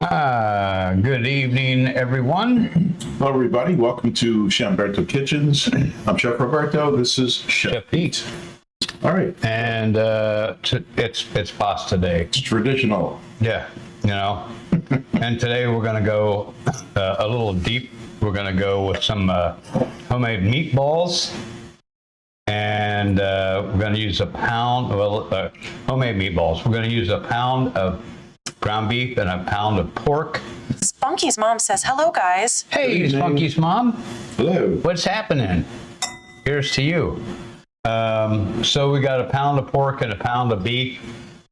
Good evening, everyone. Hello, everybody. Welcome to Chamberto Kitchens. I'm Chef Roberto. This is Chef Pete. All right. And it's pasta day. It's traditional. Yeah, you know. And today we're going to go a little deep. We're going to go with some homemade meatballs. And we're going to use a pound, homemade meatballs. We're going to use a pound of ground beef and a pound of pork. Spunky's mom says, hello, guys. Hey, Spunky's mom. Hello. What's happening? Here's to you. So we got a pound of pork and a pound of beef.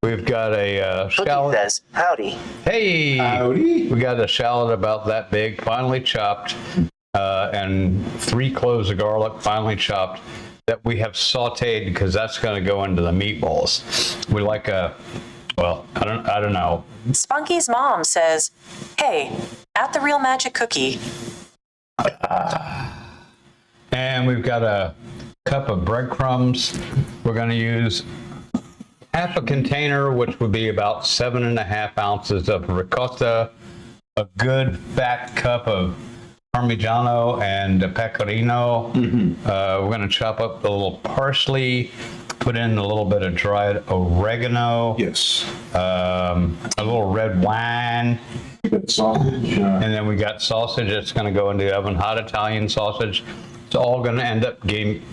We've got a shallot. Says, howdy. Hey. Howdy. We got a shallot about that big, finely chopped, and 3 cloves of garlic, finely chopped, that we have sauteed because that's going to go into the meatballs. We like well, I don't know. Spunky's mom says, hey, at the Real Magic Cookie. And we've got a cup of breadcrumbs. We're going to use half a container, which would be about 7.5 ounces of ricotta, a good fat cup of Parmigiano and pecorino. We're going to chop up a little parsley, put in a little bit of dried oregano. Yes. A little red wine. Sausage. And then we got sausage that's going to go into the oven, hot Italian sausage. It's all going to end up getting,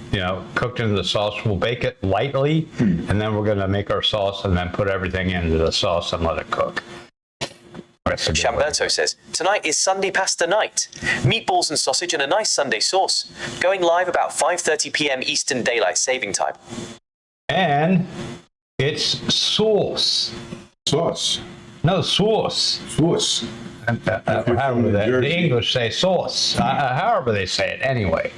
cooked into the sauce. We'll bake it lightly, and then we're going to make our sauce and then put everything into the sauce and let it cook. Chamberto says, tonight is Sunday pasta night. Meatballs and sausage and a nice Sunday sauce. Going live about 5:30 p.m. Eastern Daylight Saving Time. And it's sauce. Sauce. No, sauce. Sauce. However, the English say sauce. However they say it, anyway.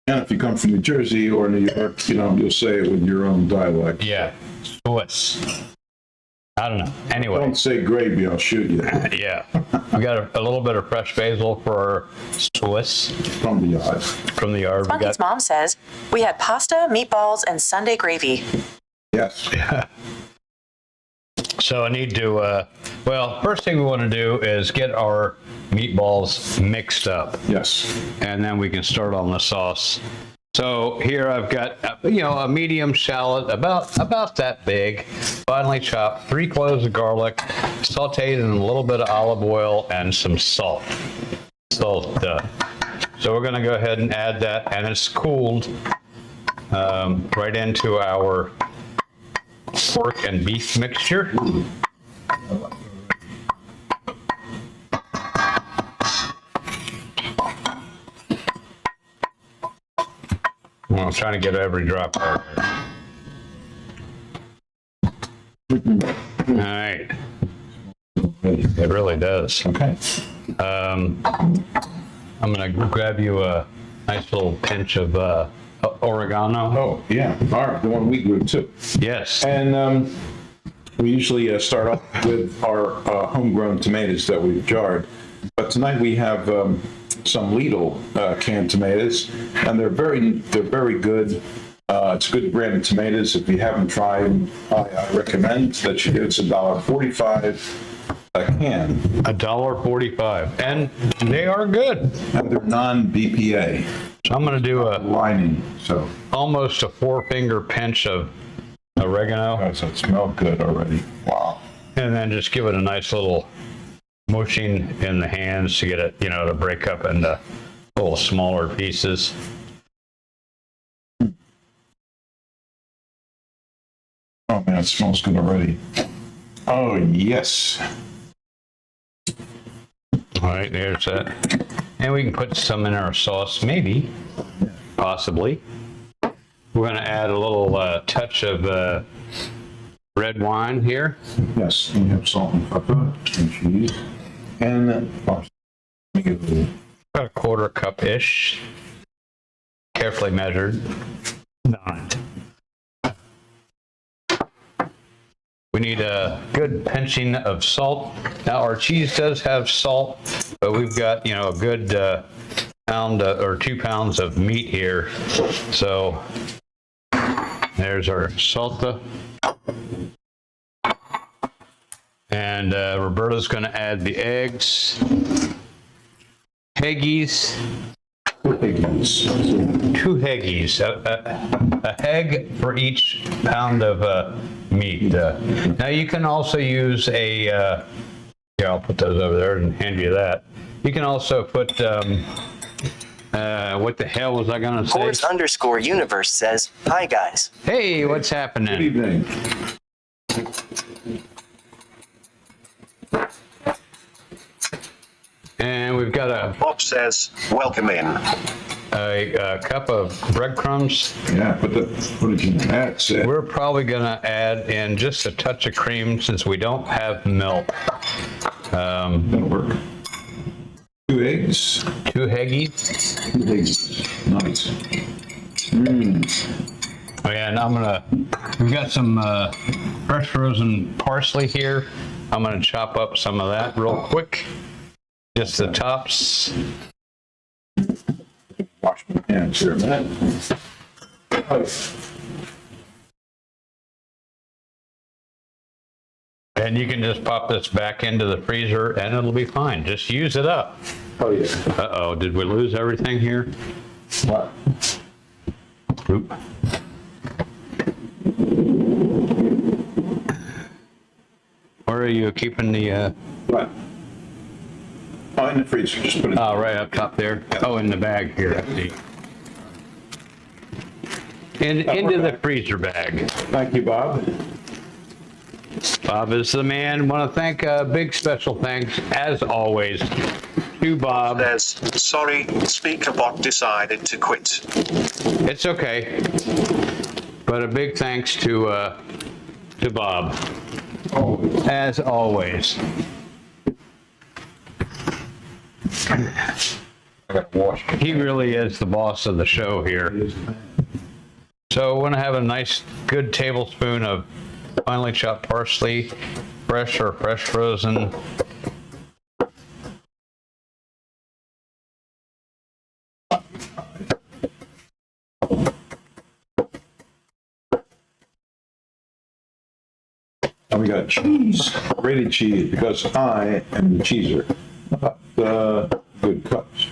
And if you come from New Jersey or New York, you'll say it with your own dialect. Yeah, sauce. I don't know. Anyway. Don't say gravy, I'll shoot you. Yeah. We got a little bit of fresh basil for our sauce. From the yard. From the yard. Spunky's mom says, we had pasta, meatballs, and Sunday gravy. Yes. Yeah. So I need to, first thing we want to do is get our meatballs mixed up. Yes. And then we can start on the sauce. So here I've got, a medium shallot, about that big, finely chopped, 3 cloves of garlic, sauteed in a little bit of olive oil and some salt. So we're going to go ahead and add that, and it's cooled right into our pork and beef mixture. Well, I'm trying to get every drop out there. All right. It really does. Okay. I'm going to grab you a nice little pinch of oregano. Oh, yeah. All right. The one we grew too. Yes. And we usually start off with our homegrown tomatoes that we've jarred. But tonight we have some Lidl canned tomatoes, and they're very good. It's a good brand of tomatoes. If you haven't tried, I recommend that you get it. It's $1.45 a can. $1.45, and they are good. And they're non-BPA. So I'm going to do lining, so almost a 4-finger pinch of oregano. guys, it smells good already. Wow. And then just give it a nice little mushing in the hands to get it, to break up into little smaller pieces. Oh man, it smells good already. Oh yes. All right, there's that. And we can put some in our sauce, maybe, possibly. We're going to add a little touch of red wine here. Yes, we have salt and pepper and cheese. And About a 1/4 cup-ish. Carefully measured. Not. We need a good pinching of salt. Now our cheese does have salt, but we've got, a good pound or 2 pounds of meat here. So there's our salsa. And Roberta's going to add the eggs, Heggies, 2 Heggies, a Heg for each pound of meat. Now you can also use a, yeah, I'll put those over there and hand you that. You can also put, what the hell was I going to say? Course_universe says, hi guys. Hey, what's happening? Good evening. And we've got Bob says, welcome in. a cup of breadcrumbs. Yeah, what did you add? Sid? We're probably going to add in just a touch of cream since we don't have milk. That'll work. 2 eggs. 2 Heggies. 2 eggs. Nice. And we've got some fresh frozen parsley here. I'm going to chop up some of that real quick. Just the tops. Wash my hands here a minute. And you can just pop this back into the freezer and it'll be fine. Just use it up. Oh, yeah. Uh-oh, did we lose everything here? What? Oop. Where are you keeping the, What? Oh, in the freezer. Just put it. oh, right up top there? Oh, in the bag here, I see. Into the freezer bag. Thank you, Bob. Bob is the man. Want to thank big special thanks, as always, to Bob. Says, sorry, SpeakerBot decided to quit. It's okay. But a big thanks to Bob, Oh, as always. I got to wash it. He really is the boss of the show here. So I want to have a nice, good tablespoon of finely chopped parsley, fresh or fresh frozen. And we got cheese, grated cheese, because I am the cheeser. Good cups.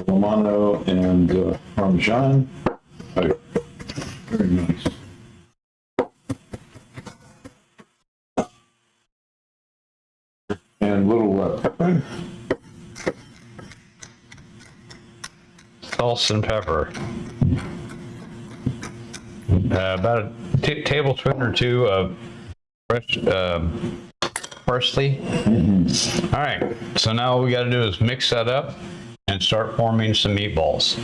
Romano and Parmesan. Oh, very nice. And little pepper. Salt and pepper. About a tablespoon or 2 of fresh parsley. All right, so now all we got to do is mix that up and start forming some meatballs.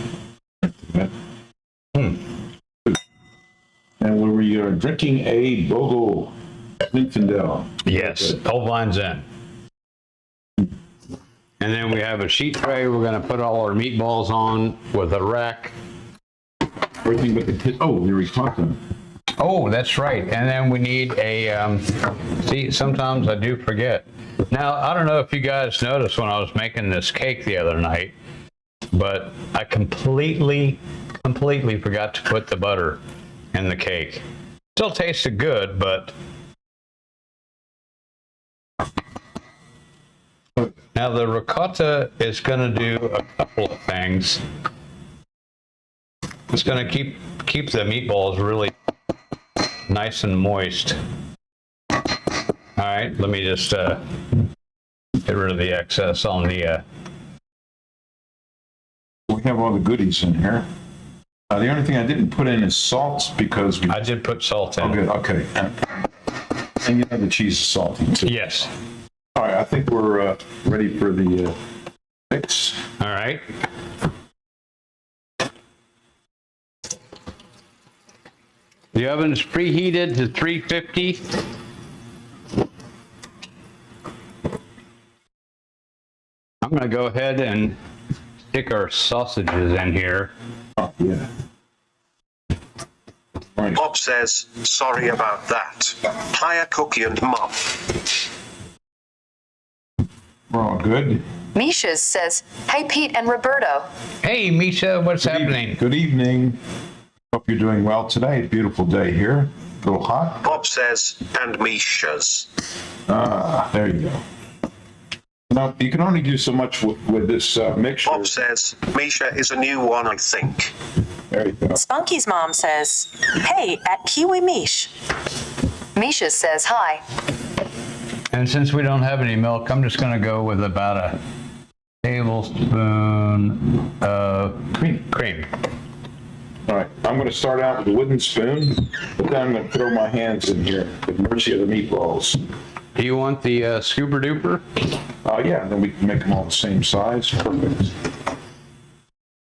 And we are drinking a Bogo Zinfandel. Yes, whole vine's in. And then we have a sheet tray. We're going to put all our meatballs on with a rack. Everything but the oh, the ricotta. Oh, that's right. And then we need a, see, sometimes I do forget. Now, I don't know if you guys noticed when I was making this cake the other night, but I completely forgot to put the butter in the cake. Still tasted good, but now the ricotta is going to do a couple of things. It's going to keep the meatballs really nice and moist. All right, let me just get rid of the excess on the. We have all the goodies in here. The only thing I didn't put in is salt because we. I did put salt in. Oh, good. Okay. And you know the cheese is salty too. Yes. All right. I think we're ready for the mix. All right. The oven is preheated to 350. I'm going to go ahead and stick our sausages in here. Oh, yeah. Right. Bob says, sorry about that. Hiya, Cookie and Mom. We're all good. Misha says, hey, Pete and Roberto. Hey, Misha, what's happening? Good evening. Hope you're doing well today. It's a beautiful day here. A little hot? Bob says, and Misha's. Ah, there you go. Now, you can only do so much with this mixture. Bob says, Misha is a new one, I think. There you go. Spunky's mom says, hey, at Kiwi Mish. Misha says hi. And since we don't have any milk, I'm just going to go with about a tablespoon of cream. All right, I'm going to start out with a wooden spoon, but then I'm going to throw my hands in here at the mercy of the meatballs. Do you want the scooper duper? Yeah, then we can make them all the same size. Perfect.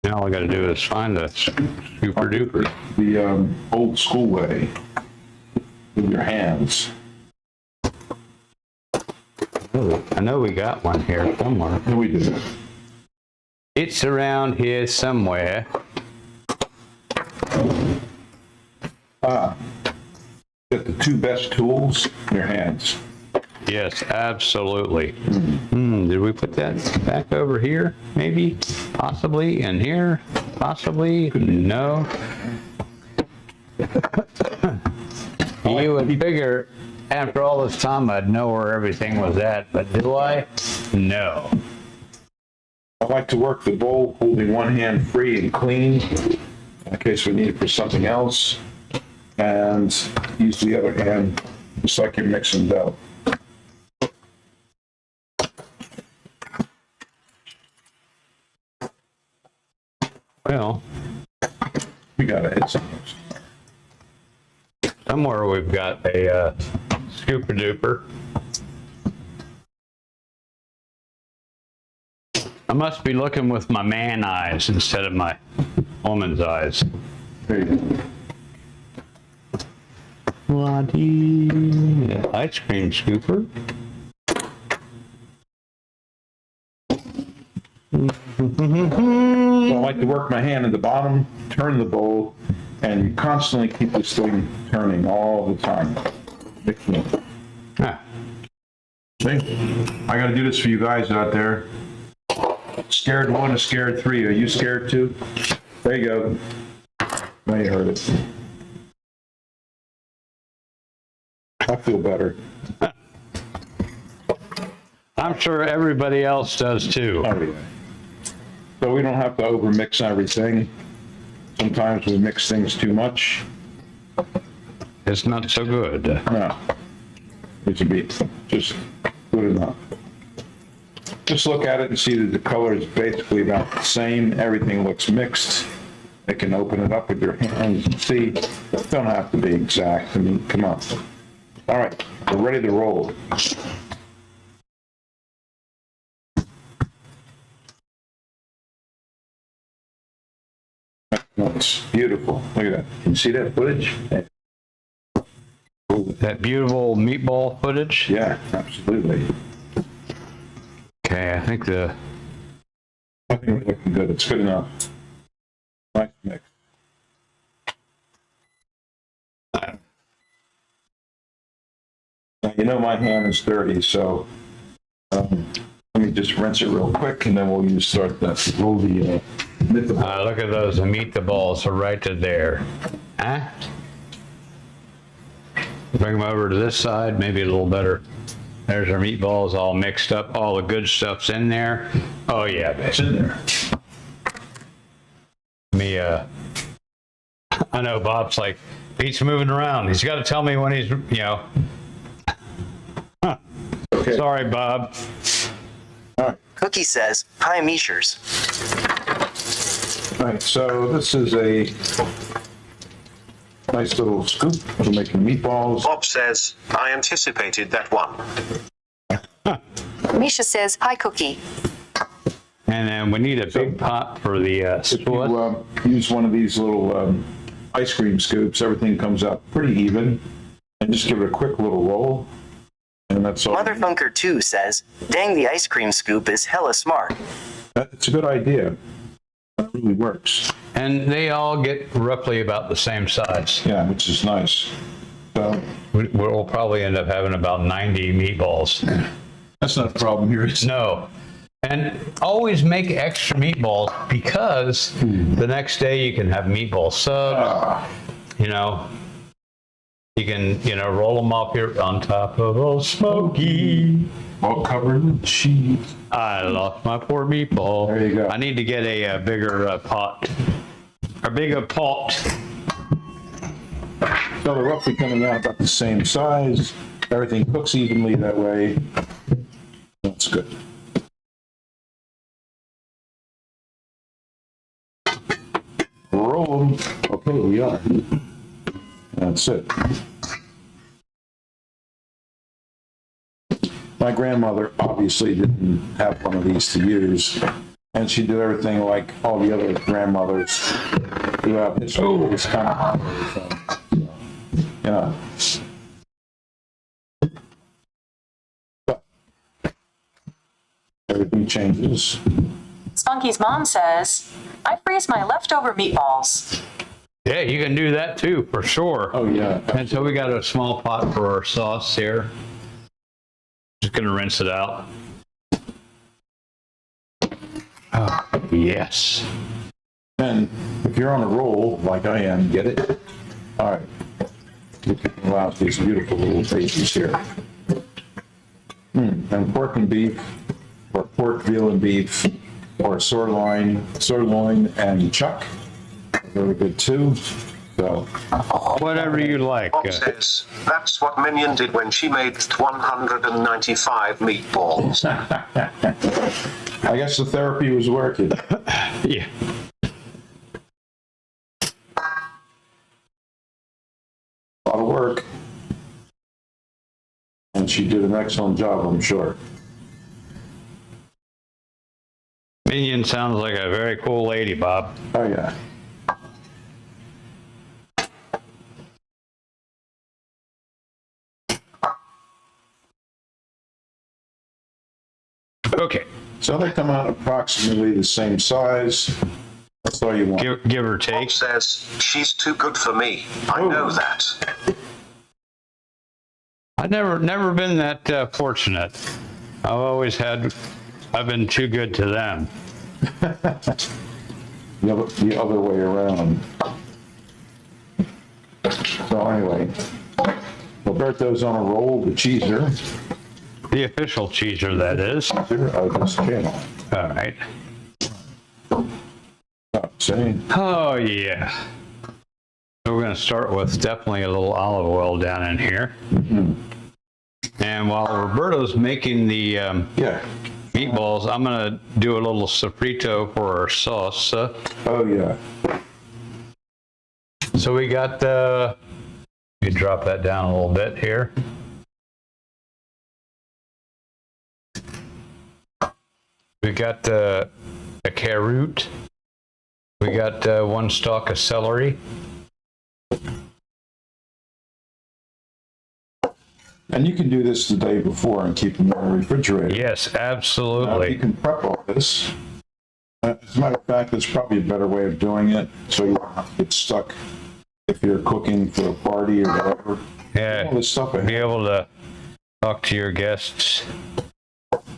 Now all I got to do is find the scooper duper. The old school way with your hands. Oh, I know we got one here somewhere. Here we do. It's around here somewhere. Get the two best tools in your hands. Yes, absolutely. Did we put that back over here? Maybe, possibly, in here, possibly, no. You would figure after all this time I'd know where everything was at, but do I? No. I like to work the bowl holding one hand free and clean in case we need it for something else, and use the other hand just like you're mixing dough. Well, We gotta hit something. somewhere we've got a scooper duper. I must be looking with my man eyes instead of my woman's eyes. There you go. Ice cream scooper. So I like to work my hand at the bottom, turn the bowl, and constantly keep this thing turning all the time. Mixing it. Ah, See? I gotta do this for you guys out there. Scared one is scared three. Are you scared too? There you go. Now you heard it. I feel better. I'm sure everybody else does too. Oh, yeah. So we don't have to overmix everything. Sometimes we mix things too much. It's not so good. No. It should be just good enough. Just look at it and see that the color is basically about the same. Everything looks mixed. You can open it up with your hands and see. It don't have to be exact. I mean, come on. All right, we're ready to roll. That's beautiful. Look at that. Can you see that footage? That beautiful meatball footage. Yeah, absolutely. Okay, I think the I think we're looking good. It's good enough. Nice mix. Now, you know my hand is dirty, so let me just rinse it real quick, and then we'll start that. Roll the meatball. look at those meatballs are right to there. Huh? Bring them over to this side, maybe a little better. There's our meatballs all mixed up. All the good stuff's in there. Oh yeah, It's in there. I know Bob's like, Pete's moving around. He's got to tell me when he's, Okay. Sorry, Bob. All right. Cookie says, hi, Mishers. All right. So this is a nice little scoop for making meatballs. Bob says, I anticipated that one. Misha says hi, Cookie. And then we need a big pot for the If you sauce. use one of these little ice cream scoops, everything comes out pretty even. And just give it a quick little roll. And that's all. Motherfunker 2 says, dang, the ice cream scoop is hella smart. It's a good idea. It really works. And they all get roughly about the same size. Yeah, which is nice. So We'll probably end up having about 90 meatballs. that's not a problem here. No. And always make extra meatballs because the next day you can have meatball subs. You You can, roll them up here on top of Old Smoky. All covered in cheese. I lost my poor meatball. There you go. I need to get a bigger pot. A bigger pot. So they're roughly coming out about the same size. Everything cooks evenly that way. That's good. Roll them. Okay, we are. That's it. My grandmother obviously didn't have one of these to use, and she did everything like all the other grandmothers throughout history. It was kind of everything. Yeah. But everything changes. Spunky's mom says, I freeze my leftover meatballs. Yeah, you can do that too, for sure. Oh, yeah. And so we got a small pot for our sauce here. Just gonna rinse it out. Oh, yes. And if you're on a roll, like I am, get it? All right. Look at wow, these beautiful little babies here. And pork and beef, or pork, veal and beef, or sirloin and chuck. Very good too. So, Whatever you like. Bob says, that's what Minion did when she made 195 meatballs. I guess the therapy was working. Yeah. A lot of work. And she did an excellent job, I'm sure. Minion sounds like a very cool lady, Bob. Oh, yeah. Okay, So they come out approximately the same size. That's all you want. give or Bob take. says, she's too good for me. I know that. I've never been that fortunate. I've been too good to them. The other way around. So anyway, Roberto's on a roll, the cheeser. The official cheeser, that is. Of this channel. All right. Saying, Oh, yeah. So we're going to start with definitely a little olive oil down in here. And while Roberto's making the yeah. meatballs, I'm going to do a little sofrito for our sauce. Oh, yeah. So we got, let me drop that down a little bit here. We got a carrot. We got one stalk of celery. And you can do this the day before and keep them in the refrigerator. Yes, Now, you absolutely. can prep all this. As a matter of fact, it's probably a better way of doing it, so you don't have to get stuck if you're cooking for a party or whatever. Yeah, All this stuff be ahead, able to talk to your guests.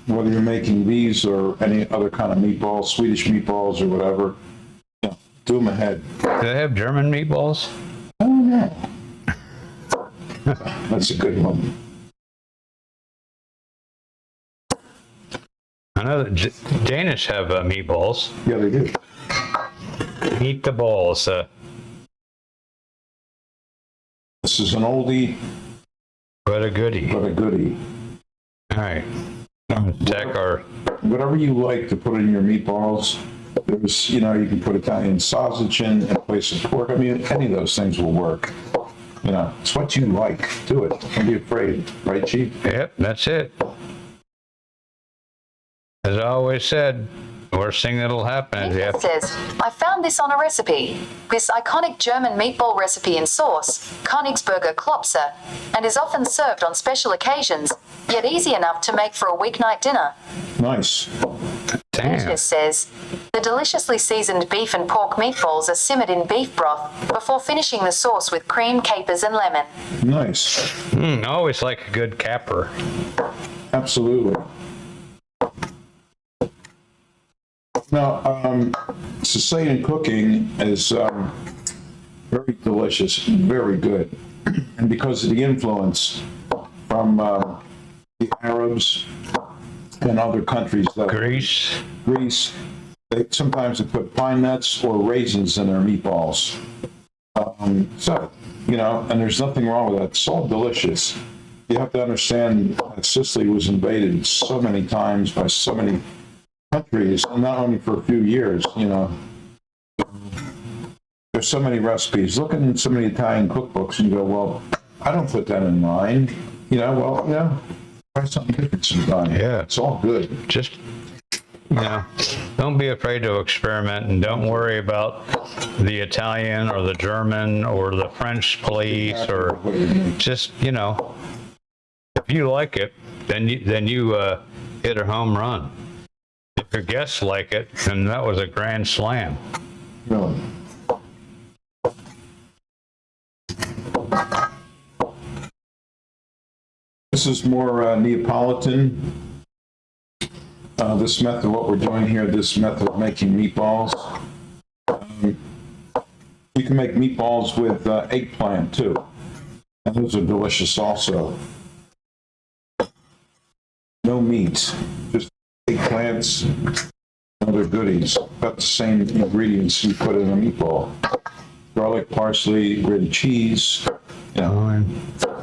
whether you're making these or any other kind of meatballs, Swedish meatballs or whatever, do them ahead. Do they have German meatballs? I don't know. That's a good one. I know that Danish have meatballs. Yeah, they do. Eat the balls. This is an oldie, What a goodie. but a goodie. All right. Check our. Whatever you like to put in your meatballs, there's, you can put Italian sausage in a place of pork. I mean, any of those things will work. It's what you like. Do it. Don't be afraid. Right, Chief? Yep, that's it. As I always said, the worst thing that'll happen is you Ethan have says, I found this on a recipe. This iconic German meatball recipe in sauce, Königsberger Klopse, and is often served on special occasions, yet easy enough to make for a weeknight dinner. Nice. damn. Ethan says, the deliciously seasoned beef and pork meatballs are simmered in beef broth before finishing the sauce with cream, capers, and lemon. Nice. I always like a good capper. Absolutely. Now, Sicilian cooking is very delicious, very good. And because of the influence from the Arabs and other countries that Greece, they sometimes put pine nuts or raisins in their meatballs. So, you know, and there's nothing wrong with that. It's all delicious. You have to understand that Sicily was invaded so many times by so many countries, and not only for a few years, you know. There's so many recipes. Look at so many Italian cookbooks and you go, well, I don't put that in mine. You know, well, yeah, try something different sometime. Yeah. It's all good. Just, you know, don't be afraid to experiment, and don't worry about the Italian or the German or the French police, or just, you know, if you like it, then you hit a home run. If your guests like it, then that was a grand slam. Really. This is more Neapolitan. This method, what we're doing here, this method of making meatballs. You can make meatballs with eggplant too. And those are delicious also. No meat, just eggplants and other goodies. About the same ingredients you put in a meatball. Garlic, parsley, grated cheese, you know.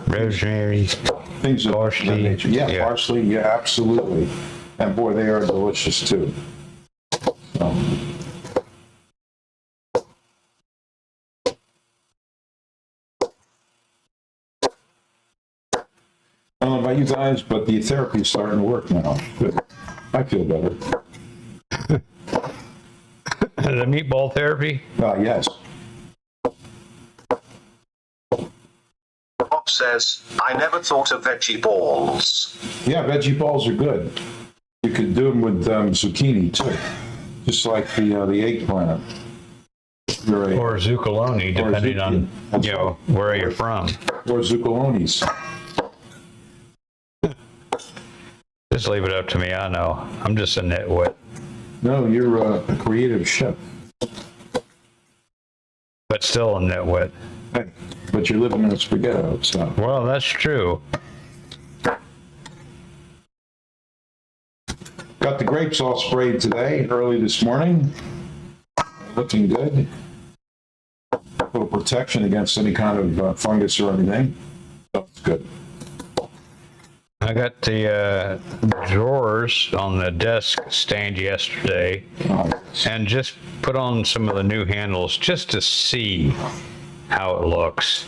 Rosemary, Things of parsley. that nature. Yeah, parsley, yeah, absolutely. And boy, they are delicious too. So. I don't know about you guys, but the therapy is starting to work now. Good. I feel better. The meatball therapy? Yes. Bob says, I never thought of veggie balls. Yeah, veggie balls are good. You could do them with zucchini too, just like the eggplant. Or zucchini, depending on, you know, where you're from. Or zucchinis. Just leave it up to me. I know. I'm just a nitwit. No, you're a creative chef. But still a nitwit. Hey, but you're living in a spaghetti, so. Well, that's true. Got the grapes all sprayed today, early this morning. Looking good. A little protection against any kind of fungus or anything. So it's good. I got the drawers on the desk stained yesterday, and just put on some of the new handles just to see how it looks.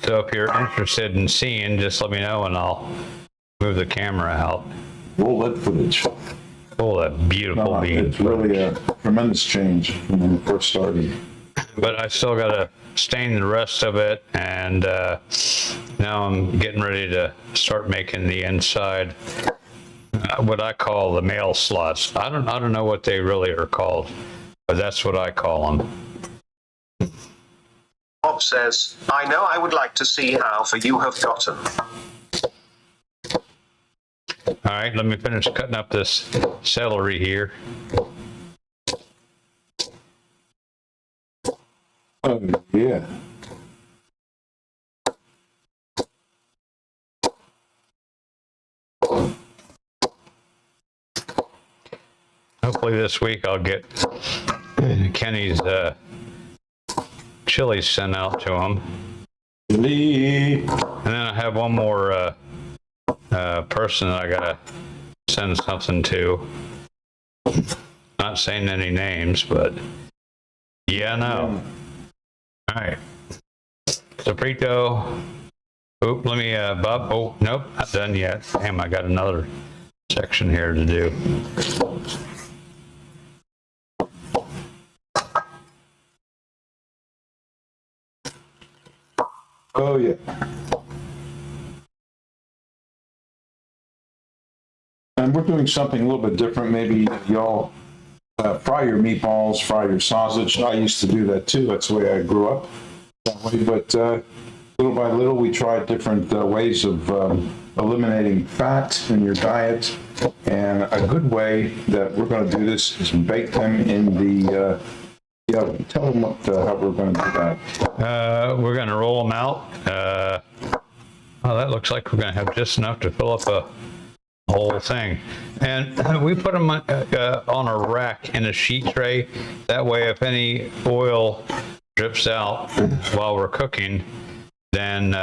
So if you're interested in seeing, just let me know and I'll move the camera out. Roll that footage. Oh, that beautiful bean. It's really a tremendous change from when we first started. But I still got to stain the rest of it, and now I'm getting ready to start making the inside, what I call the mail slots. I don't know what they really are called, but that's what I call them. Bob says, I know I would like to see how far you have gotten. All right, let me finish cutting up this celery here. Oh, yeah. Hopefully this week I'll get Kenny's chilies sent out to him. Chili. And then I have one more person that I gotta send something to. Not saying any names, but yeah, no. All right. Sofrito. Oop, let me, Bob. Oh, nope, not done yet. Damn, I got another section here to do. Oh, yeah. And we're doing something a little bit different. Maybe y'all fry your meatballs, fry your sausage. I used to do that too. That's the way I grew up that way. But little by little, we tried different ways of eliminating fat in your diet. And a good way that we're going to do this is bake them in the Yeah, tell them how we're going to do that. We're going to roll them out. Oh, that looks like we're going to have just enough to fill up a whole thing. And we put them on a rack in a sheet tray. That way, if any oil drips out while we're cooking, then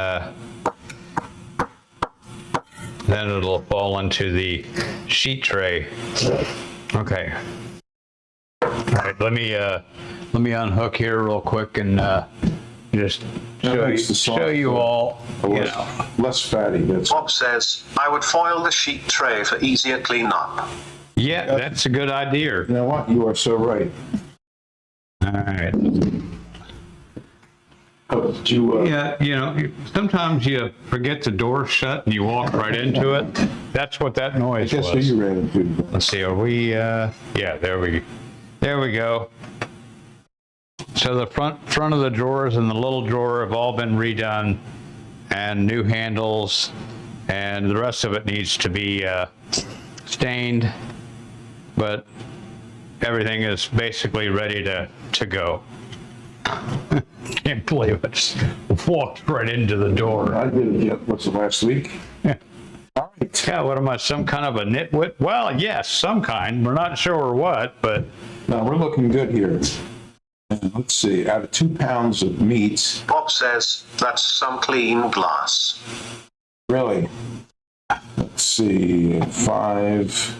it'll fall into the sheet tray. Okay. All right, let me unhook here real quick and just show you all. You know. Less fatty. That's Bob says, I would foil the sheet tray for easier cleanup. Yeah, that's a good idea. You know what? You are so right. All right. Oh, did you, Yeah, you know, sometimes you forget the door shut and you walk right into it. That's what that noise guess who was. you ran into? Let's see, are we, yeah, there we go. So the front of the drawers and the little drawer have all been redone and new handles, and the rest of it needs to be stained, but everything is basically ready to go. Can't believe it. Just walked right into the door. I did it, what's it, last week? All right. Yeah, what am I, some kind of a nitwit? Well, yes, some kind. We're not sure what, but Now, we're looking good here. And let's see, out of 2 pounds of meat, Bob says, that's some clean glass. really, let's see, 5,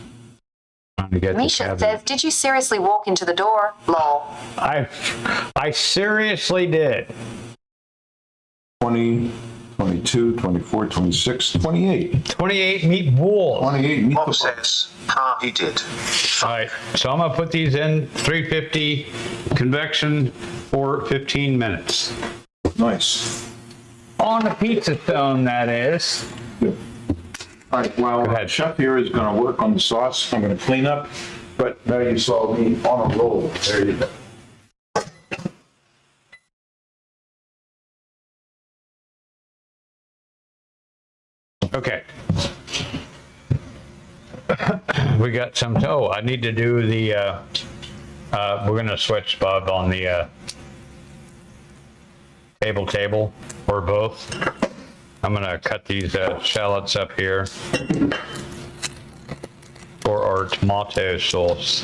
trying to get this Misha out. says, did you seriously walk into the door? Lol. I seriously did. 20, 22, 24, 26, 28. 28 meatballs. 28 meat. Bob says, he did. All right, so I'm gonna put these in 350 convection for 15 minutes. Nice. On the pizza stone, that is. All right, well, Go ahead. Chef here is going to work on the sauce. I'm going to clean up, but now you saw me on a roll. There you go. Okay. We got some, oh, I need to do the, we're gonna switch, Bob, on the table, or both. I'm gonna cut these shallots up here for our tomato sauce.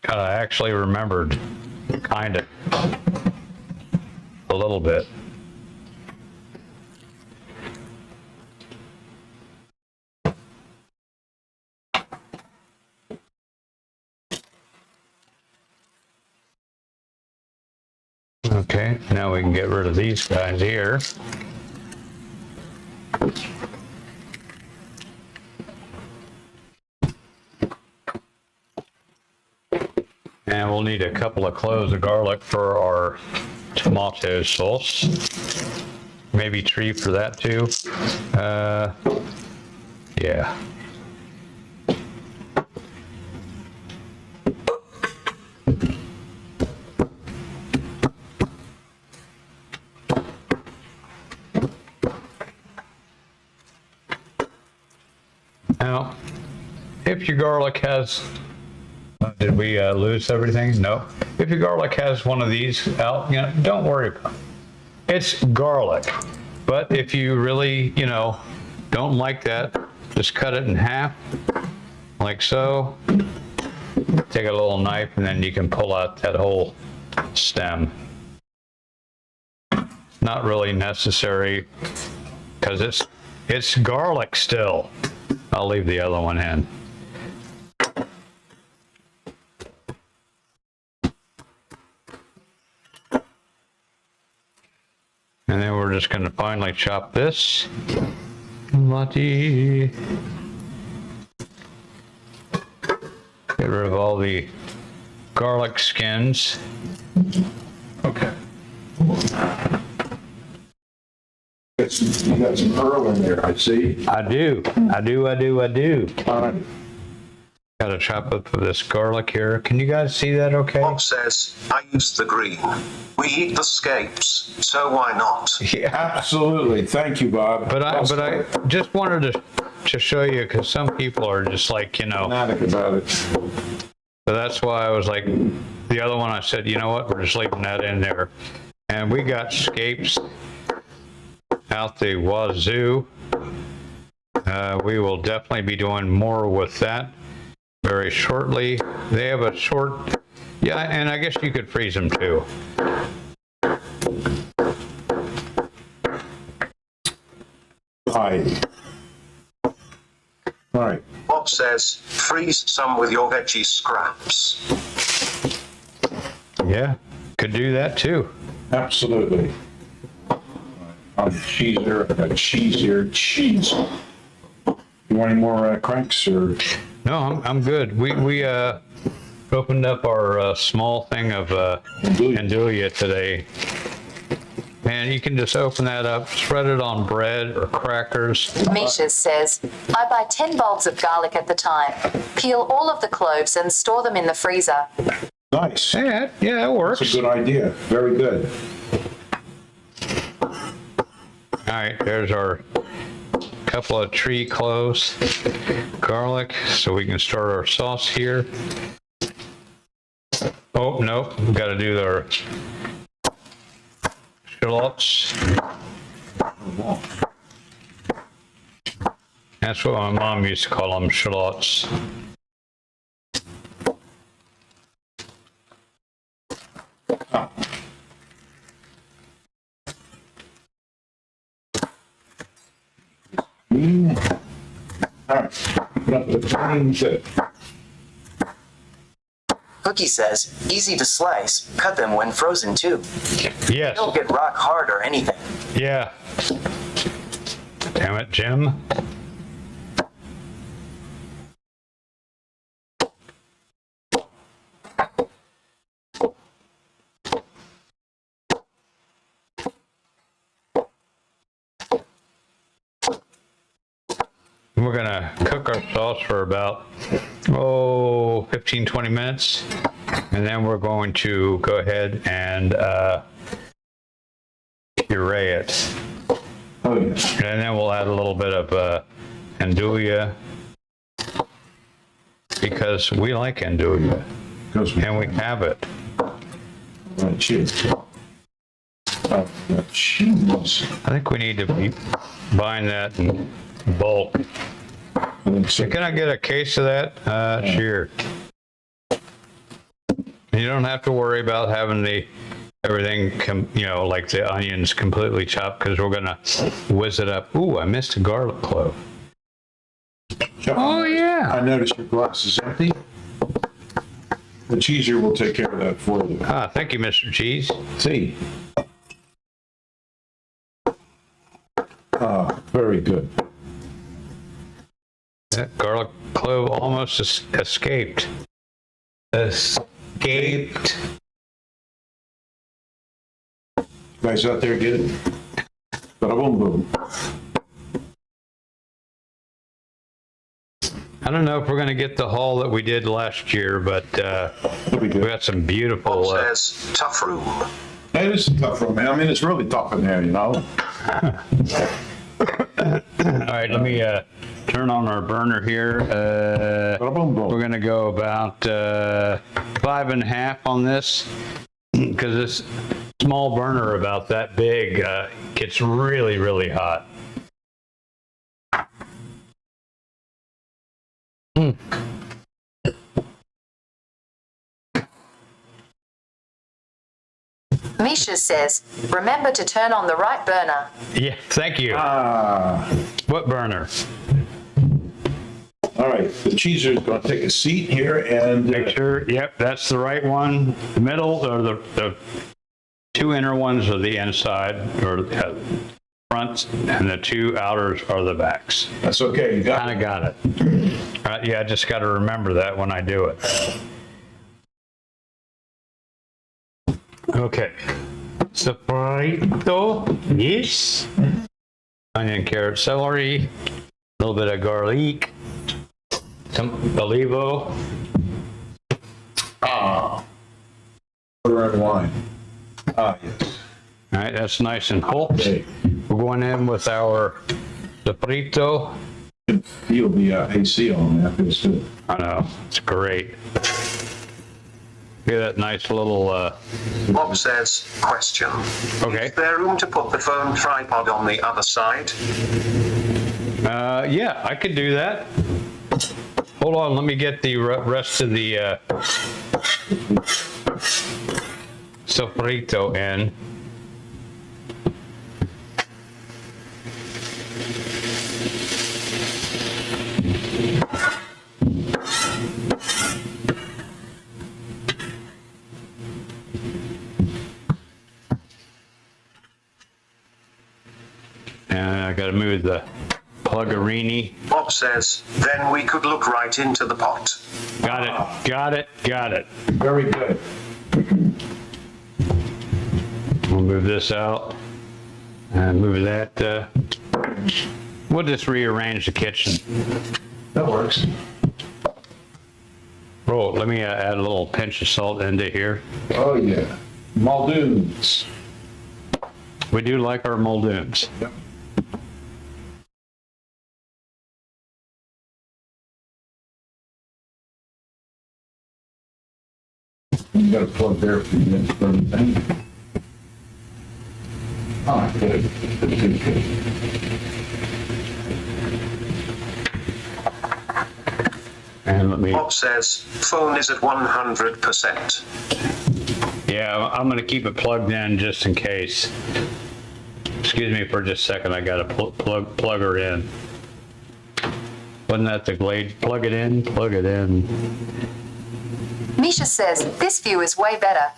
God, I actually remembered, kind of, a little bit. Okay, now we can get rid of these guys here. And we'll need a couple of cloves of garlic for our tomato sauce. Maybe 3 for that too. Yeah. Now, if your garlic has, did we lose everything? No. If your garlic has one of these out, you know, don't worry about it. It's garlic. But if you really, you know, don't like that, just cut it in half, like so. Take a little knife and then you can pull out that whole stem. Not really necessary because it's garlic still. I'll leave the other one in. And then we're just going to finally chop this. Lottie. Get rid of all the garlic skins. Okay. You got some pearl in there, I see. I do. All right. Got to chop up this garlic here. Can you guys see that okay? Bob says, I use the green. We eat the scapes, so why not? Yeah. Absolutely. Thank you, Bob. But I just wanted to show you, because some people are just like, Fanatic about it. so that's why I was like, the other one I said, you know what, we're just leaving that in there. And we got scapes out the wazoo. We will definitely be doing more with that very shortly. They have a short, yeah, and I guess you could freeze them too. Hi. All right. Bob says, freeze some with your veggie scraps. Yeah, could do that too. Absolutely. On the cheeser, I've got cheese here. Cheese. You want any more cranks or? No, I'm good. We opened up our small thing of andouille today. And you can just open that up, spread it on bread or crackers. Misha says, I buy 10 bulbs of garlic at the time, peel all of the cloves and store them in the freezer. Nice. Yeah, it works. That's a good idea. Very good. All right, there's our couple of tree cloves, garlic, so we can start our sauce here. Oh, no, we've got to do our shallots. That's what my mom used to call them, shallots. All right. Put up the planes. Cookie says, easy to slice. Cut them when frozen too. Yes, Don't get rock hard or anything. yeah. Damn it, Jim. We're gonna cook our sauce for about, 15, 20 minutes. And then we're going to go ahead and puree it. Oh, yeah. And then we'll add a little bit of andouille, because we like andouille Goes with and we have it. cheese. Cheese. I think we need to be buying that in bulk. I think so. Can I get a case of that? Sure. You don't have to worry about having everything, like the onions completely chopped, because we're gonna whiz it up. Ooh, I missed a garlic clove. Oh, yeah. I noticed your glass is empty. The cheeser will take care of that for you. Ah, thank you, Mr. Cheese. See. Very good. That garlic clove almost escaped. Escaped. Guys out there get it? Bada boom boom. I don't know if we're going to get the haul that we did last year, but That'll be we good. got some beautiful. Bob says, tough room. It is a tough room, man. I mean, it's really tough in there, All right, let me turn on our burner here. Bada boom boom. We're going to go about 5.5 on this, because this small burner about that big gets really, really hot. Misha says, remember to turn on the right burner. Yeah, thank you. Ah, What burner? all right. The cheeser is going to take a seat here and Make sure, yep, that's the right one. The middle, or the two inner ones are the inside, or front, and the two outers are the backs. that's okay. You got Kind it. of got it. Right, yeah, I just got to remember that when I do it. Okay. Sofrito, yes. Onion, carrot, celery, a little bit of garlic, olivo. Butter and wine. Ah, yes. All right, that's nice and full. Okay. We're going in with our sofrito. Feel the AC on that. Feels good. I know, it's great. Look at that nice little, Bob says, question. okay. Is there room to put the phone tripod on the other side? Yeah, I could do that. Hold on, let me get the rest of the sofrito in. And I gotta move the pluggerini. Bob says, then we could look right into the pot. Got it, got it, got it. Very good. We'll move this out and move that. We'll just rearrange the kitchen. That works. Roll, let me add a little pinch of salt into here. Oh, yeah. Muldoons. We do like our Muldoons. Yep. You got a plug there for the next thing. Ah, good. Good, good. And let me, Bob says, phone is at 100%. yeah, I'm gonna keep it plugged in just in case. Excuse me for just a second, I gotta plug her in. Wasn't that the Glade? Plug it in, plug it in. Misha says, this view is way better.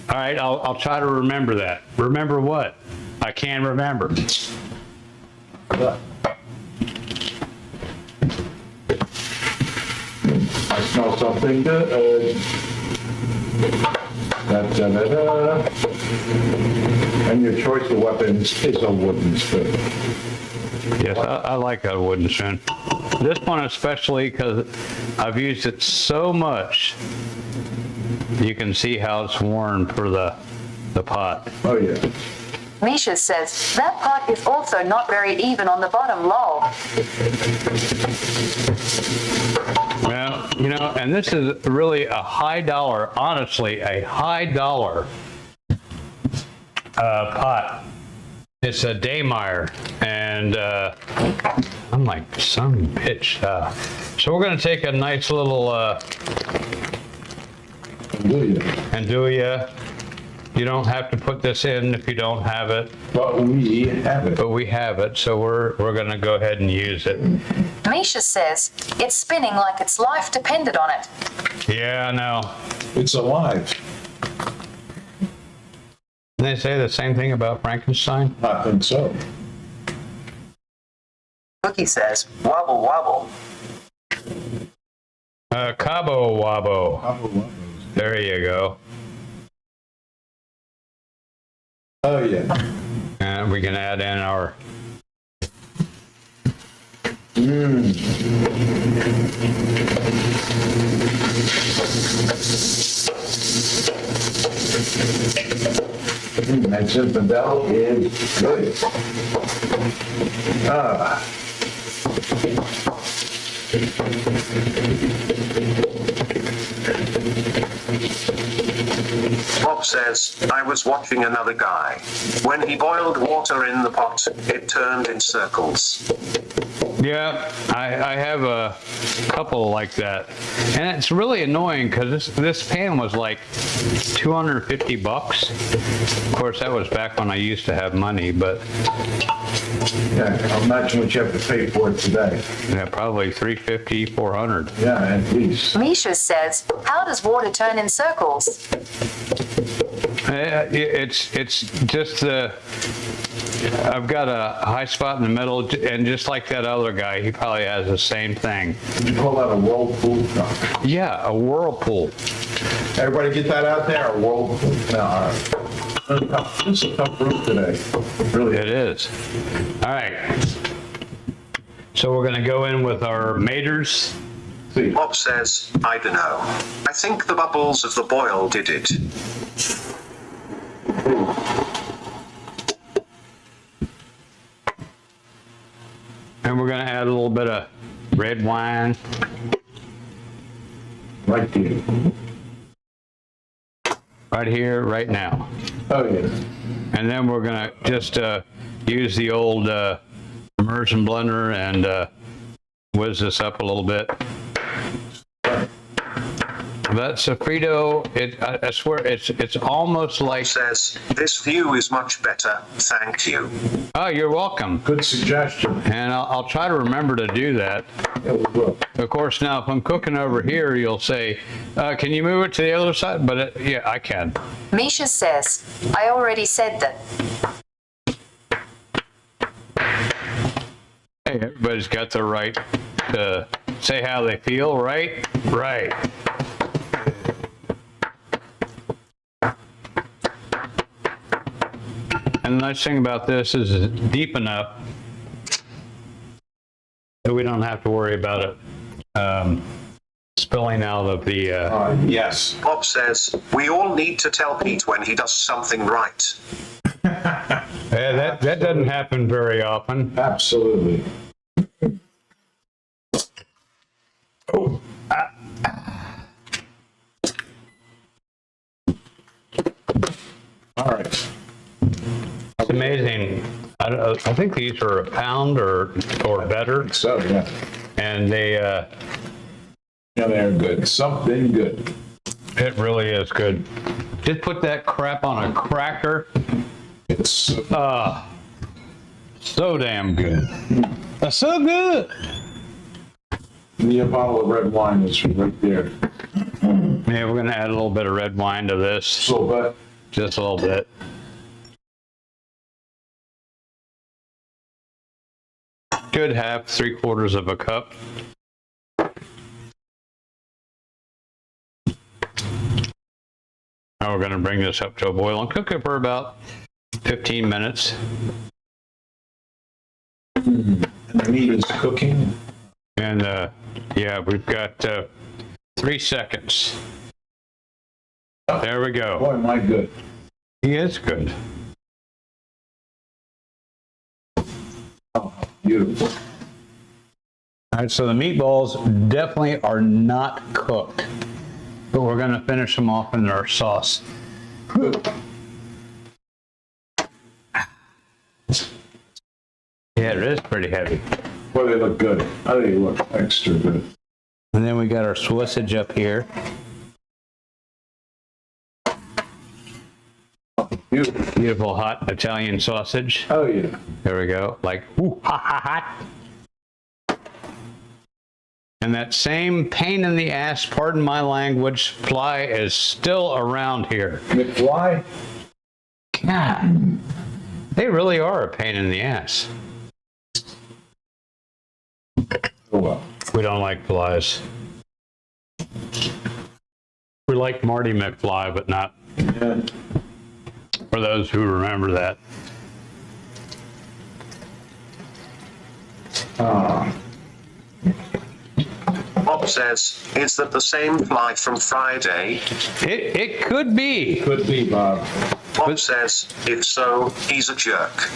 All right, I'll try to remember that. Remember what? I can't remember. I smell something good. Da-da-da-da. And your choice of weapons is a wooden spoon. Yes, I like that wooden spoon. This one especially because I've used it so much. You can see how it's worn for the pot. Oh, yeah. Misha says, that pot is also not very even on the bottom, lol. Well, you know, and this is really a high dollar, honestly, a high dollar pot. It's a Daymire, and I'm like, son of a bitch. So we're going to take a nice little andouille. You don't have to put this in if you don't have it. But we have it. But we have it, so we're going to go ahead and use it. Misha says, it's spinning like its life depended on it. Yeah, I know. It's alive. Didn't they say the same thing about Frankenstein? I think so. Cookie says, wobble wobble. Cabo Wabo. There you go. Oh, yeah. And we can add in our And Zinfandel is good. Ah. Bob says, I was watching another guy. When he boiled water in the pot, it turned in circles. Yeah, I have a couple like that, and it's really annoying because this pan was like $250. Of course, that was back when I used to have money, but Yeah, I'll imagine what you have to pay for it today. yeah, probably $350, $400. Yeah, at least. Misha says, how does water turn in circles? It's just I've got a high spot in the middle, and just like that other guy, he probably has the same thing. You call that a whirlpool? No. Yeah, a whirlpool. Everybody get that out there, a whirlpool? No, all right. This is a tough room today. Really. It is. All right. So we're gonna go in with our maters. Bob says, I don't know. I think the bubbles of the boil did it. And we're gonna add a little bit of red wine. Right here. Right here, right now. Oh, yeah. And then we're gonna just use the old immersion blender and whiz this up a little bit. That sofrito, I swear, it's almost like. Says, this view is much better. Thank you. Oh, you're welcome. Good suggestion. And I'll try to remember to do that. Yeah, we will. Of course, now if I'm cooking over here, you'll say, can you move it to the other side? But yeah, I can. Misha says, I already said that. Hey, everybody's got the right to say how they feel, right? Right. And the nice thing about this is it's deep enough that we don't have to worry about it spilling out of the. Yes. Bob says, we all need to tell Pete when he does something right. Yeah, that doesn't happen very often. Absolutely. Oh. All right. It's amazing. I think these are a pound or better, So, yeah. and Yeah, they're good. Something good. it really is good. Just put that crap on a cracker. It's So damn good. That's so good. the bottle of red wine is right there. Yeah, we're gonna add a little bit of red wine to this, So, but just a little bit. Should have 3/4 of a cup. Now we're gonna bring this up to a boil and cook it for about 15 minutes. the meat is cooking. And yeah, we've got 3 seconds. There we go. Boy, am I good. He is good. Oh, beautiful. All right, so the meatballs definitely are not cooked, but we're going to finish them off in our sauce. Yeah, it is pretty heavy. Boy, they look good. Oh, they look extra good. And then we got our sausage up here. Beautiful. Beautiful hot Italian sausage. Oh, yeah. There we go. Like, ooh, ha, ha, hot. And that same pain in the ass, pardon my language, fly is still around here. McFly? God, they really are a pain in the ass. Oh, well. We don't like flies. We like Marty McFly, but not Yeah. for those who remember that. Bob says, is that the same fly from Friday? It could be. Could be, Bob. Bob says, if so, he's a jerk.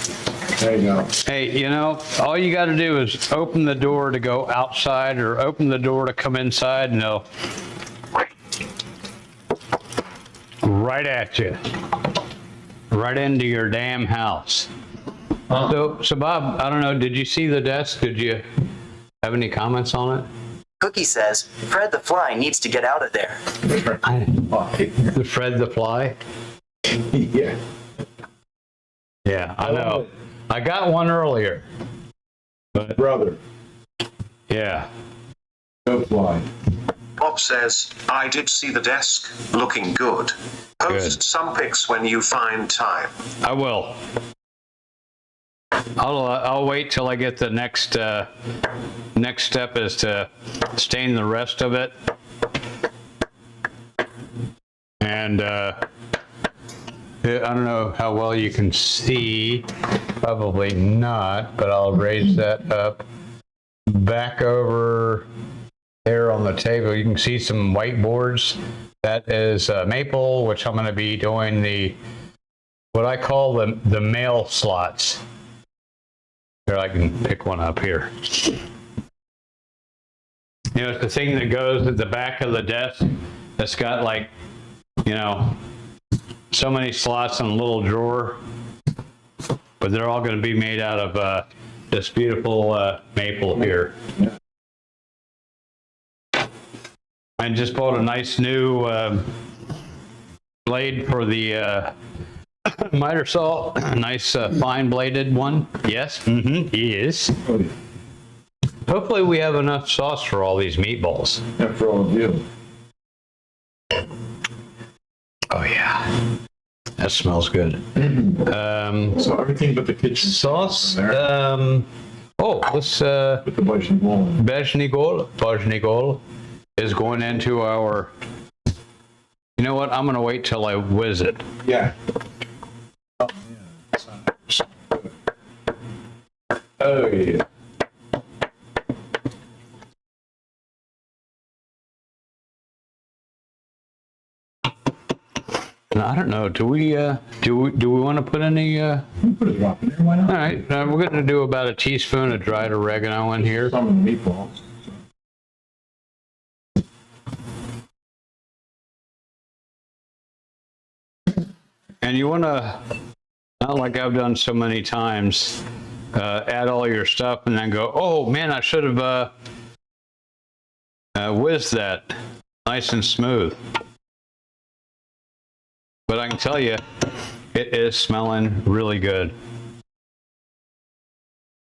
There you go. Hey, you know, all you got to do is open the door to go outside or open the door to come inside and they'll right at you. Right into your damn house. So Bob, I don't know, did you see the desk? Did you have any comments on it? Cookie says, Fred the fly needs to get out of there. The Fred the Fly? Yeah. Yeah, I know. I got one earlier. But Brother, yeah. go fly. Bob says, I did see the desk, looking good. Post Good. some pics when you find time. I will. I'll wait till I get the next step is to stain the rest of it. And I don't know how well you can see, probably not, but I'll raise that up back over there on the table, you can see some whiteboards. That is maple, which I'm going to be doing what I call the mail slots. Here, I can pick one up here. You know, it's the thing that goes at the back of the desk that's got like, you know, so many slots in a little drawer, but they're all going to be made out of this beautiful maple here. I just bought a nice new blade for the miter saw, a nice fine bladed one. Yes, yes. Hopefully we have enough sauce for all these meatballs. And for all of you. Oh yeah, that smells good. So everything but the kitchen Sauce. there Let's with the Bajnigol is going into our. You know what? I'm gonna wait till I whiz it. Yeah. Oh yeah. And I don't know. Do we want to put any? Put a drop in there. Why not? All right, we're going to do about a teaspoon of dried oregano in here. Some of the meatballs. And you want to, not like I've done so many times, add all your stuff and then go, oh man, I should have whizzed that nice and smooth. But I can tell you, it is smelling really good.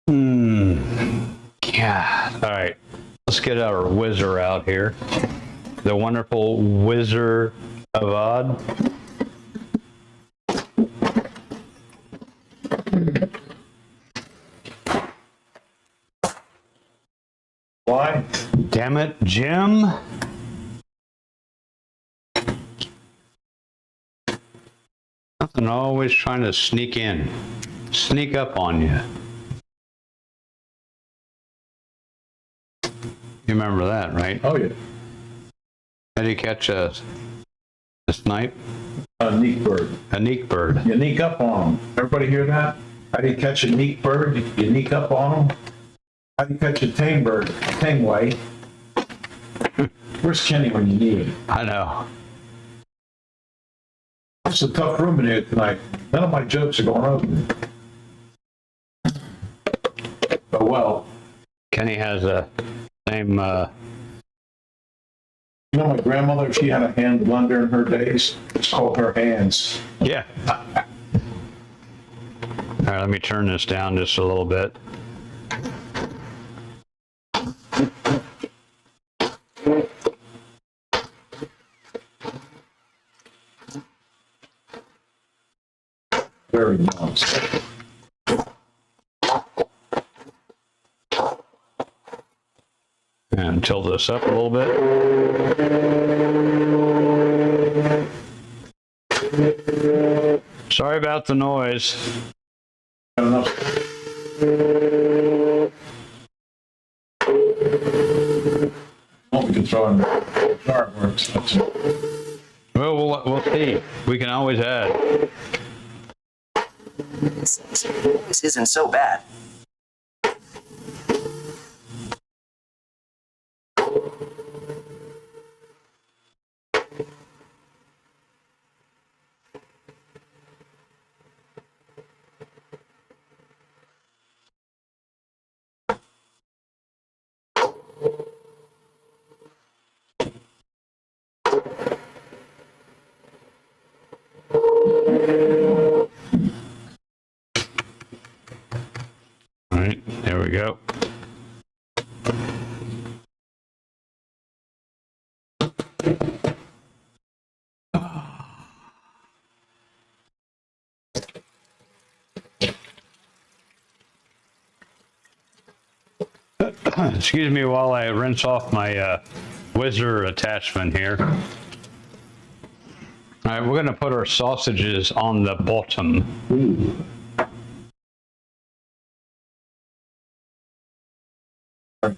Yeah. All right, let's get our whizzer out here. The wonderful Whizzer of Odd. Why? Damn it, Jim. Nothing, always trying to sneak in, sneak up on you. You remember that, right? Oh yeah. How do you catch a snipe? A neat bird. A neat bird. You sneak up on them. Everybody hear that? How do you catch a neat bird? You sneak up on them. How do you catch a tame bird? Tame way. Where's Kenny when you need him? I know. It's a tough room in here tonight. None of my jokes are going over. Oh well. Kenny has a same. You know my grandmother, she had a hand blender in her days. It's called her hands. Yeah. All right, let me turn this down just a little bit. Very nice. And tilt this up a little bit. Sorry about the noise. Got enough. Well, we can throw in the jar it works. That's it. Well, we'll see. We can always add. This isn't so bad. All right, there we go. Excuse me while I rinse off my Whizzer attachment here. All right, we're going to put our sausages on the bottom. Very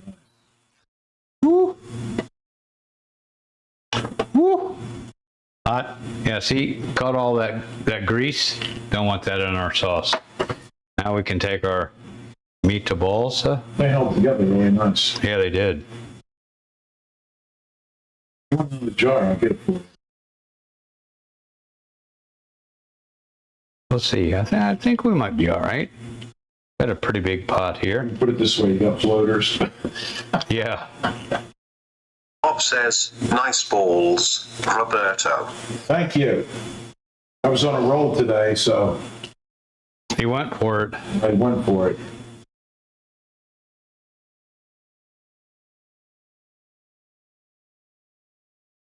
Hot. Yeah, see, caught all that grease. Don't want that in our sauce. Now we can take our meatballs. They held together really nice. Yeah, they did. Put it in the jar, I'll get it for you. Let's see. I think we might be all right. Got a pretty big pot here. Put it this way, you got floaters. Yeah. Bob says, nice balls, Roberto. Thank you. I was on a roll today, so He went for it. I went for it.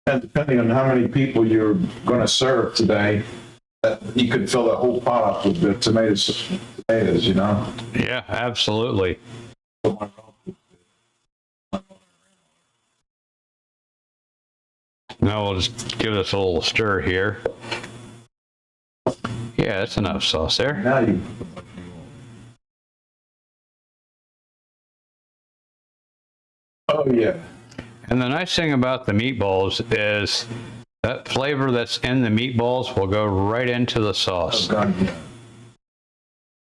And depending on how many people you're going to serve today, you could fill that whole pot up with the tomatoes, you know? Yeah, absolutely. Now we'll just give this a little stir here. Yeah, that's enough sauce there. Now you. Oh, yeah. And the nice thing about the meatballs is that flavor that's in the meatballs will go right into the sauce. God, yeah.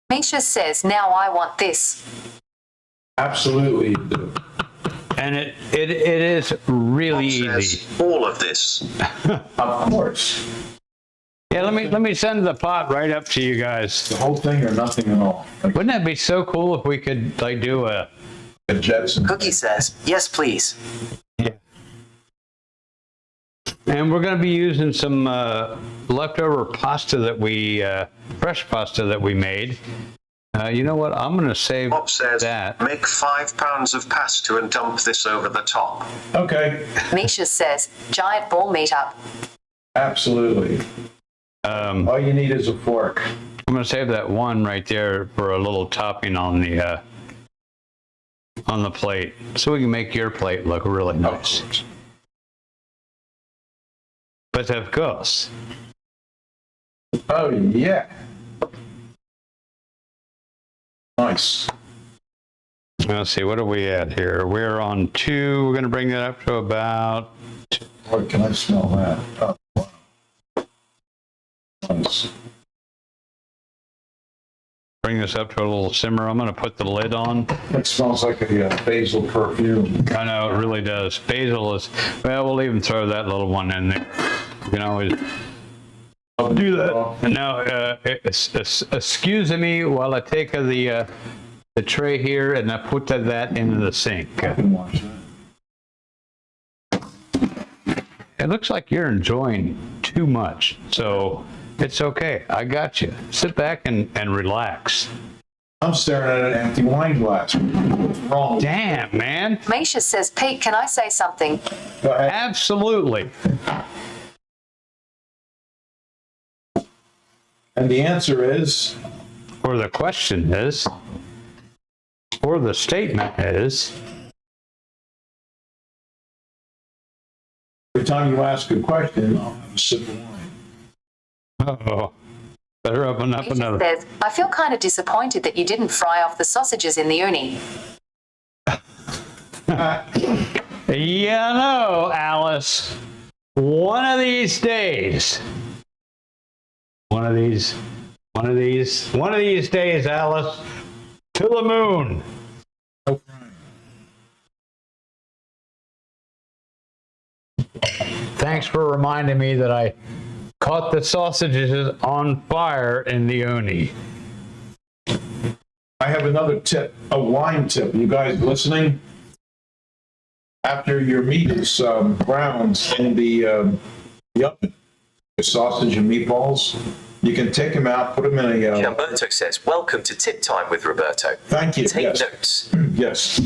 Misha says, now I want this. Absolutely. You do. And it is really Bob easy. says, all of this. Of course. Yeah, let me send the pot right up to you guys. The whole thing or nothing at all. Like Wouldn't that be so cool if we could like do a a Jetson. Cookie says, yes, please. And we're going to be using some leftover pasta that we, fresh pasta that we made. You know what? I'm going to save Bob says, that. make 5 pounds of pasta and dump this over the top. Okay. Misha says, giant ball meetup. Absolutely. All you need is a fork. I'm going to save that one right there for a little topping on the plate, so we can make your plate look really nice. But of course, Oh, yeah. Nice. let's see, what are we at here? We're on 2. We're going to bring that up to about. Boy, can I smell that? Oh, wow. Nice. Bring this up to a little simmer. I'm going to put the lid on. It smells like a basil perfume. I know, it really does. Basil is, well, we'll even throw that little one in there. You can always do that. Now, excuse me while I take the tray here and I put that into the sink. I can watch that. It looks like you're enjoying too much, so it's okay. I got you. Sit back and relax. I'm staring at an empty wine glass. What's wrong? Damn, man. Misha says, Pete, can I say something? Go ahead. Absolutely. And the answer is, Or the question is, or the statement is, every time you ask a question, I'll have a sip of wine. uh-oh, better open up Misha another. says, I feel kind of disappointed that you didn't fry off the sausages in the uni. Yeah, no, Alice. One of these days. One of these days, Alice. To the moon. Thanks for reminding me that I caught the sausages on fire in the uni. I have another tip, a wine tip. You guys listening? After your meat is browned in the oven, the sausage and meatballs, you can take them out, put them in a... Roberto says, welcome to Tip Time with Roberto. Thank you. Take Yes. notes. Yes.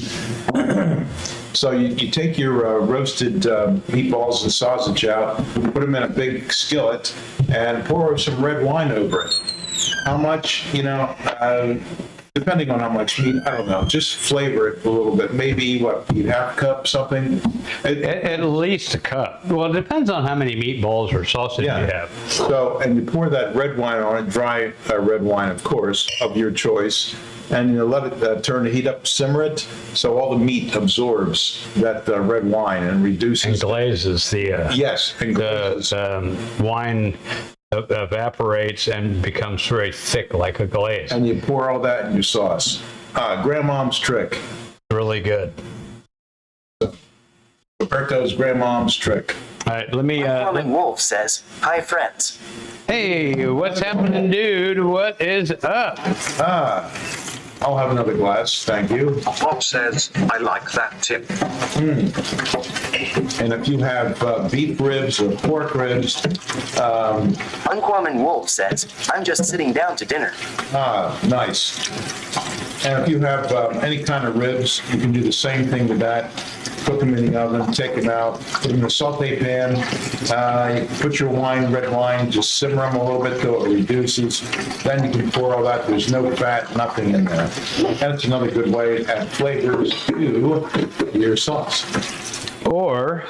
So you take your roasted meatballs and sausage out, put them in a big skillet, and pour some red wine over it. How much, depending on how much meat, I don't know, just flavor it a little bit. Maybe, half a cup, something? At least a cup. Well, it depends on how many meatballs or sausage you have. So, and you pour that red wine on it, dry red wine, of course, of your choice, and you let it turn the heat up, simmer it, so all the meat absorbs that red wine and And reduces. glazes Yes, and glazes. the wine evaporates and becomes very thick like a glaze. And you pour all that in your sauce. Grandmom's trick. Really good. Roberto's grandmom's trick. All right, let me. Norman Wolf says, "Hi, friends." Hey, what's happening, dude? What is up? I'll have another glass, thank you. Bob says, I like that tip. And if you have beef ribs or pork ribs, Uncommon Wolf says, "I'm just sitting down to dinner." nice. And if you have any kind of ribs, you can do the same thing with that. Cook them in the oven, take them out, put them in a saute pan. You put your wine, red wine, just simmer them a little bit till it reduces. Then you can pour all that. There's no fat, nothing in there. And it's another good way to add flavors to your sauce. Or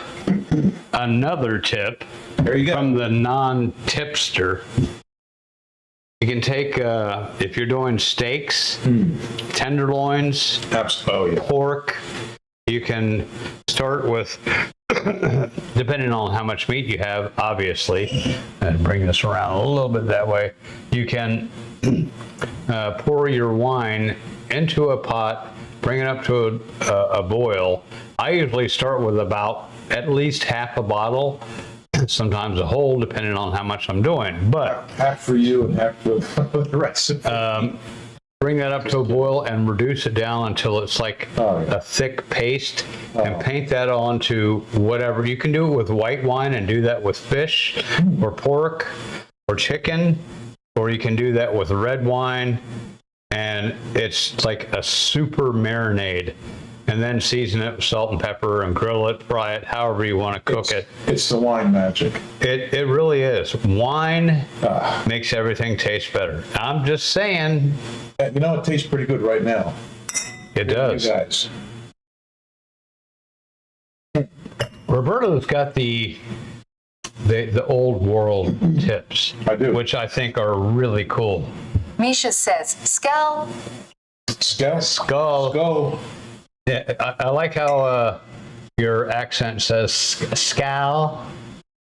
another tip There you go. from the non-tipster. You can take, if you're doing steaks, tenderloins, Oh, yeah. pork, you can start with, depending on how much meat you have, obviously, and bring this around a little bit that way, you can pour your wine into a pot, bring it up to a boil. I usually start with about at least half a bottle, sometimes a whole, depending on how much I'm doing. But Half for you and half for the rest. bring that up to a boil and reduce it down until it's like Oh, yeah. a thick paste, and paint that onto whatever. You can do it with white wine and do that with fish or pork or chicken, or you can do that with red wine, and it's like a super marinade. And then season it with salt and pepper and grill it, fry it, however you want to cook it. It's the wine magic. It really is. Wine makes everything taste better. I'm just saying, You know, it tastes pretty good right now. it You does. guys. Roberto's got the old world tips. I do. Which I think are really cool. Misha says, "Scal." Skull. Skull. Go. Yeah, I like how your accent says scal.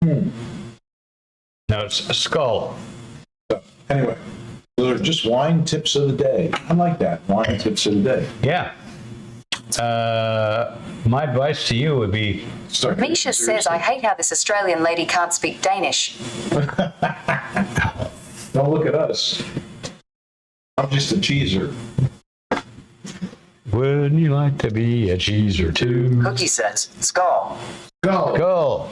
No, it's a skull. Anyway, those are just wine tips of the day. I like that. Wine tips of the day. Yeah. My advice to you would be Start Misha says, "I hate how this Australian lady can't speak Danish." Don't look at us. I'm just a cheeser. wouldn't you like to be a cheese or two? Cookie says, "Skull." Go. Go.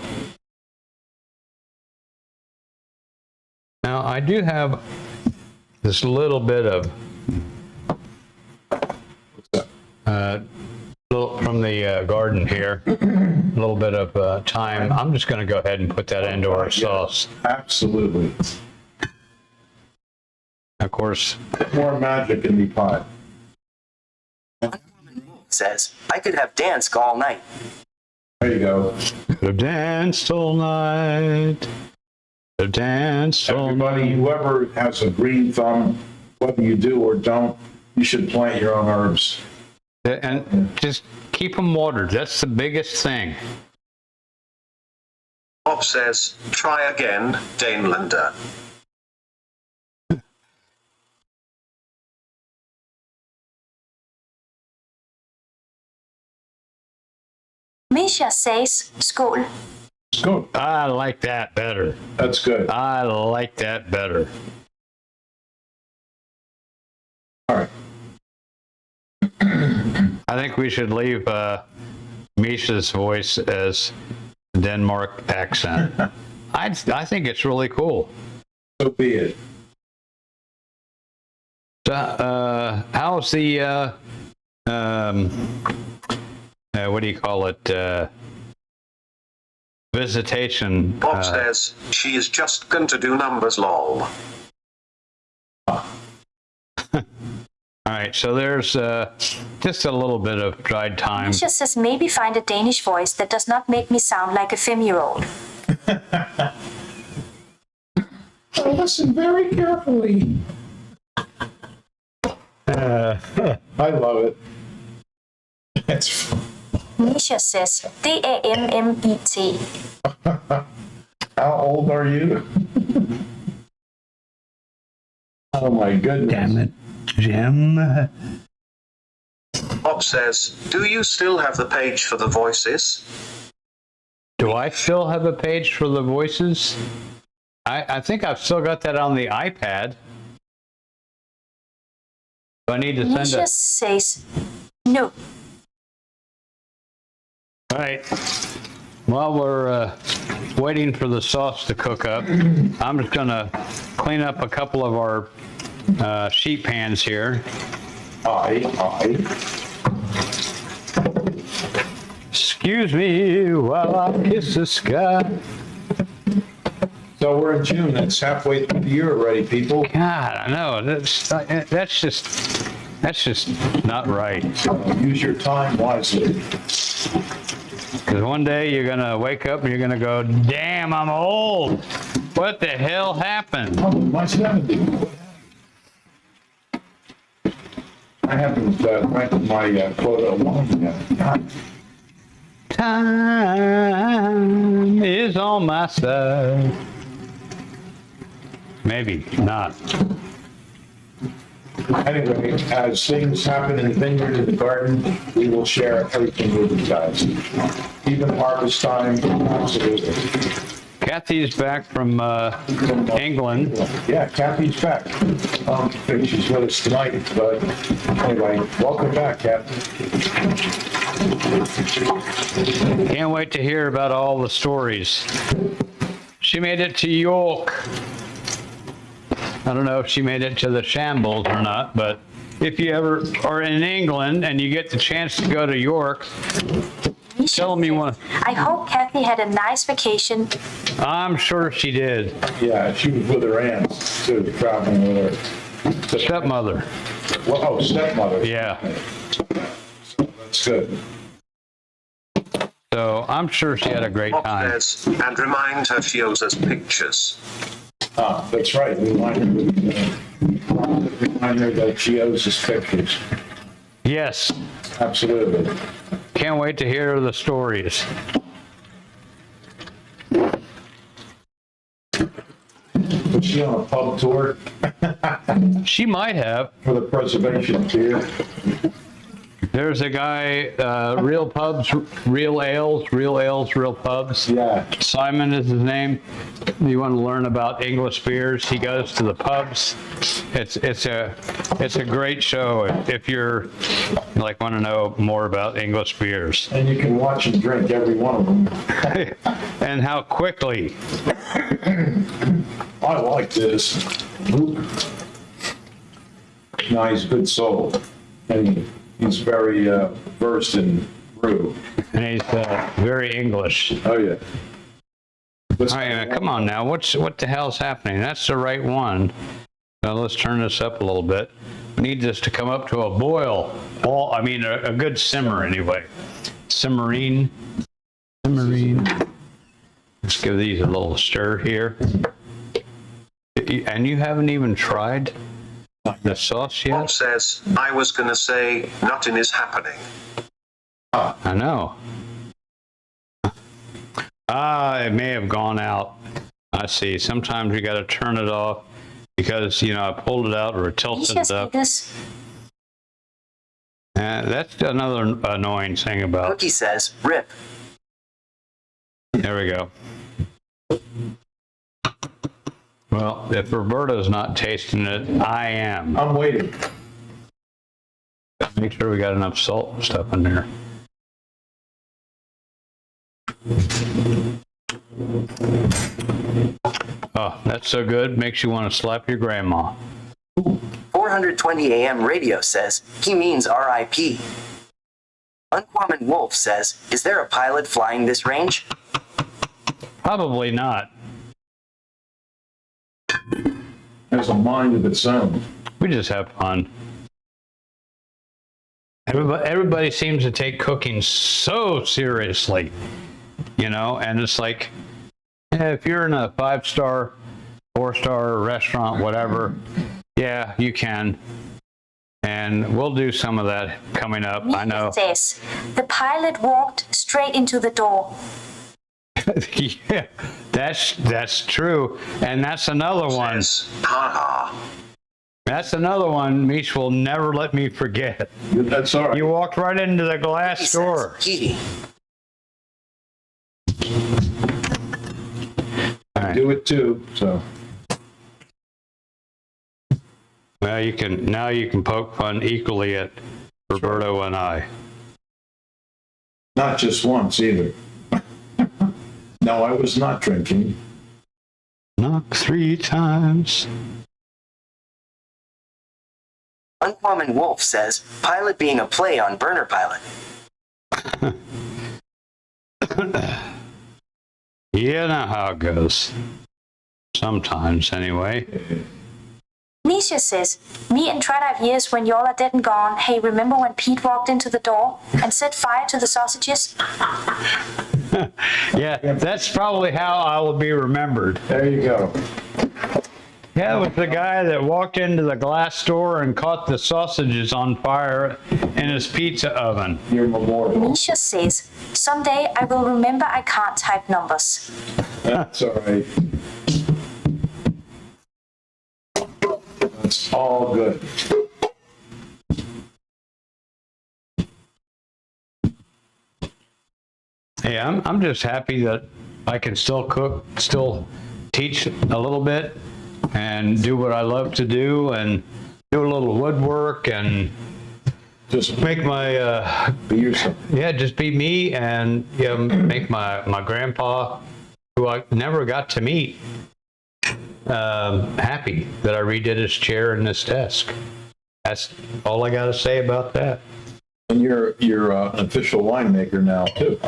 Now, I do have this little bit of from the garden here, a little bit of thyme. I'm just going to go ahead and put that into our sauce. Absolutely. Of course, More magic in the pot. Says, "I could have danced all night." There you go. have danced all night. Have danced all Everybody, night. whoever has a green thumb, whether you do or don't, you should plant your own herbs. And just keep them watered. That's the biggest thing. Bob says, try again, Danelander. Misha says, skål. Go. I like that better. That's good. I like that better. All right. I think we should leave Misha's voice as Denmark accent. I think it's really cool. So be it. So, how's the what do you call it? Visitation. Bob says, she is just going to do numbers, lol. All right, so there's just a little bit of dried thyme. Misha says maybe find a Danish voice that does not make me sound like a 5-year-old. Listen very carefully. I love it. It's Nisha says DAMMET. how old are you? Oh my goodness. Damn it, Jim. Bob says, do you still have the page for the voices? Do I still have a page for the voices? I think I've still got that on the iPad. Do I need to send Nisha it? says no. All right. While we're waiting for the sauce to cook up, I'm just gonna clean up a couple of our sheet pans here. I. Excuse me while I kiss the sky. So we're in June. That's halfway through the year already, people. God, I know. That's just not right. Use your time wisely. Because one day you're gonna wake up and you're gonna go, damn, I'm old. What the hell happened? Oh, my 70. I haven't drank my quota of wine yet. God. Time is on my side. Maybe not. Anyway, as things happen in the vineyard and the garden, we will share everything with you guys. Even harvest time, absolutely. Kathy's back from England. Yeah, Kathy's back. I don't think she's with us tonight, but anyway, welcome back, Kathy. Can't wait to hear about all the stories. She made it to York. I don't know if she made it to the Shambles or not, but if you ever are in England and you get the chance to go to York, tell them you want to. I hope Kathy had a nice vacation. I'm sure she did. Yeah, she was with her aunts, too, traveling with her. Stepmother. Well, oh, stepmother. Yeah. That's good. So I'm sure she had a great Bob time. says, and remind her she owes us pictures. Ah, that's right. Remind her that she owes us pictures. Yes. Absolutely. Can't wait to hear the stories. Was she on a pub tour She might have. for the preservation of beer? There's a guy, Real Pubs, Real Ales, Real Pubs. Yeah. Simon is his name. You want to learn about English beers? He goes to the pubs. It's a great show if you're like want to know more about English beers And you can watch and drink every one of them. and how quickly. I like this. Luke. No, he's a good soul. And he's very versed in brew. And he's very English. Oh, yeah. All right, come on now. What the hell's happening? That's the right one. Now let's turn this up a little bit. We need this to come up to a boil. I mean, a good simmer anyway. Simmering. Let's give these a little stir here. And you haven't even tried the sauce Bob yet? says, I was going to say, nothing is happening. I know. It may have gone out. I see. Sometimes you got to turn it off because, I pulled it out or tilted Nisha it up. says That's another annoying thing about. Cookie says, rip. There we go. Well, if Roberta's not tasting it, I am. I'm waiting. Make sure we got enough salt and stuff in there. Oh, that's so good. Makes you want to slap your grandma. 420 AM radio says, he means RIP. Uncommon Wolf says, is there a pilot flying this range? Probably not. Has a mind of its own. We just have fun. Everybody seems to take cooking so seriously, and it's like, if you're in a 5-star, 4-star restaurant, whatever, yeah, you can. And we'll do some of that coming up. I know. Misha says, the pilot walked straight into the door. Yeah, that's true. And that's another one. Says, ha ha. That's another one Mish will never let me forget. That's all right. You walked right into the He glass says, door. Hee. All right. Do it too, so. Well, now you can poke fun equally at Roberto and I. Not just once either. No, I was not drinking. Knock 3 times. Uncommon Wolf says, pilot being a play on burner pilot. You know how it goes. Sometimes, anyway. Misha says, me and try 5 years when y'all are dead and gone. Hey, remember when Pete walked into the door and set fire to the sausages? Yeah, that's probably how I will be remembered. There you go. Yeah, it was the guy that walked into the glass door and caught the sausages on fire in his pizza oven. Your memorial. Misha says, someday I will remember I can't type numbers. That's all right. That's all good. Hey, I'm just happy that I can still cook, still teach a little bit, and do what I love to do, and do a little woodwork, and Just make my be yourself. just be me, and make my grandpa, who I never got to meet, happy that I redid his chair and his desk. That's all I got to say about that. And you're an official winemaker now too.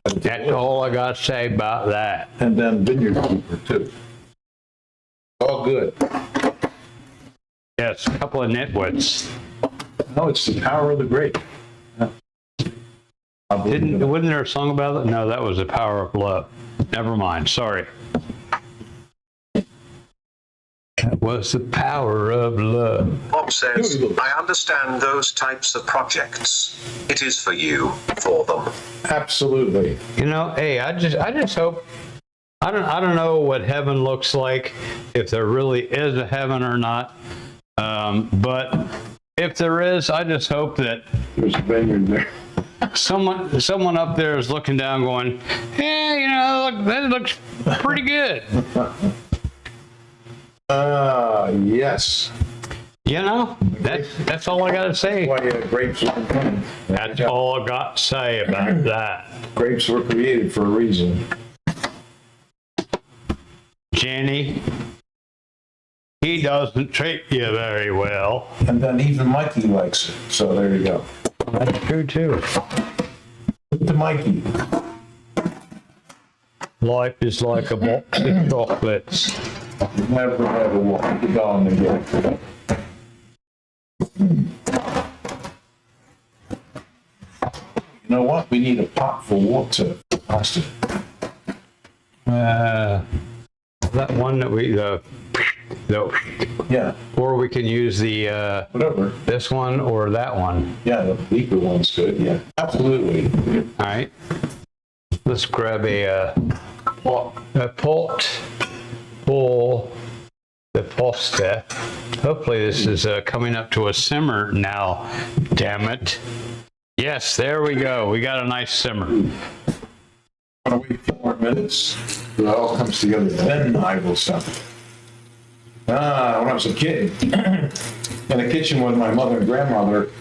That's all I got to say about that. And then vineyard keeper too. All good. Yes, a couple of nitwits. No, it's the power of the grape. Yeah. Wasn't there a song about it? No, that was The Power of Love. Never mind. Sorry. That was the power of love. Bob says, I understand those types of projects. It is for you, for them. Absolutely. You know, hey, I just hope. I don't know what heaven looks like, if there really is a heaven or not. But if there is, I just hope that There's a vineyard there. someone up there is looking down, going, "Yeah, you know, look, that looks pretty good." Yes. You know, that's all I got to say. Why grapes were funny. That's all I got to say about that. Grapes were created for a reason. Jenny, he doesn't treat you very well. And then even Mikey likes it. So there you go. That's true too. Look to Mikey. Life is like a box of chocolates. Never ever walk the dog again. You know what? We need a pot for water. Pasta. That one that Yeah, or we can use the whatever. this one or that one. Yeah, the leaker one's good. Yeah, absolutely. All right. Let's grab a pot for the pasta. Hopefully this is coming up to a simmer now. Damn it. Yes, there we go. We got a nice simmer. I'm gonna wait 4 more minutes till it all comes together. Then I will stop. When I was a kid, in the kitchen with my mother and grandmother,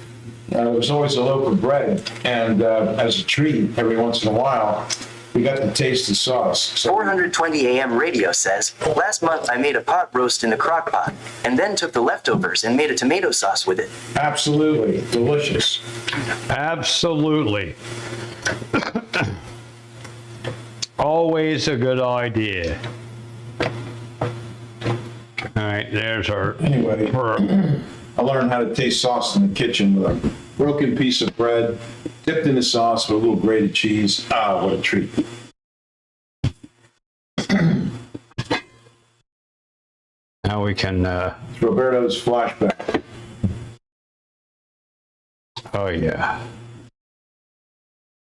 there was always a loaf of bread, and as a treat, every once in a while, we got to taste the sauce. So 420 AM radio says, last month I made a pot roast in a crock pot and then took the leftovers and made a tomato sauce with it. absolutely delicious. Absolutely. Always a good idea. All right, there's our. Anyway, I learned how to taste sauce in the kitchen with a broken piece of bread, dipped in the sauce with a little grated cheese. Ah, what a treat. Now we can. It's Roberto's flashback. Oh yeah.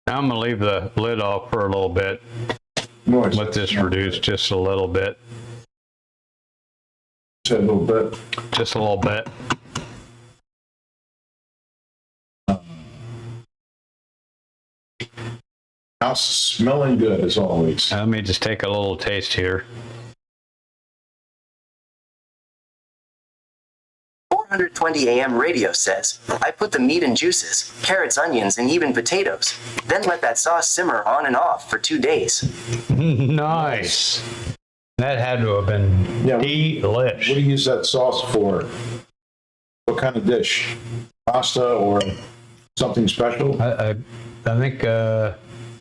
Now I'm gonna leave the lid off for a little bit. Moist. Let this reduce just a little bit. Just a little bit. Just a little bit. House smelling good as always. Let me just take a little taste here. 420 AM radio says, I put the meat and juices, carrots, onions, and even potatoes. Then let that sauce simmer on and off for 2 days. Nice. That had to have been Yeah, what do delish. you use that sauce for? What kind of dish? Pasta or something special? I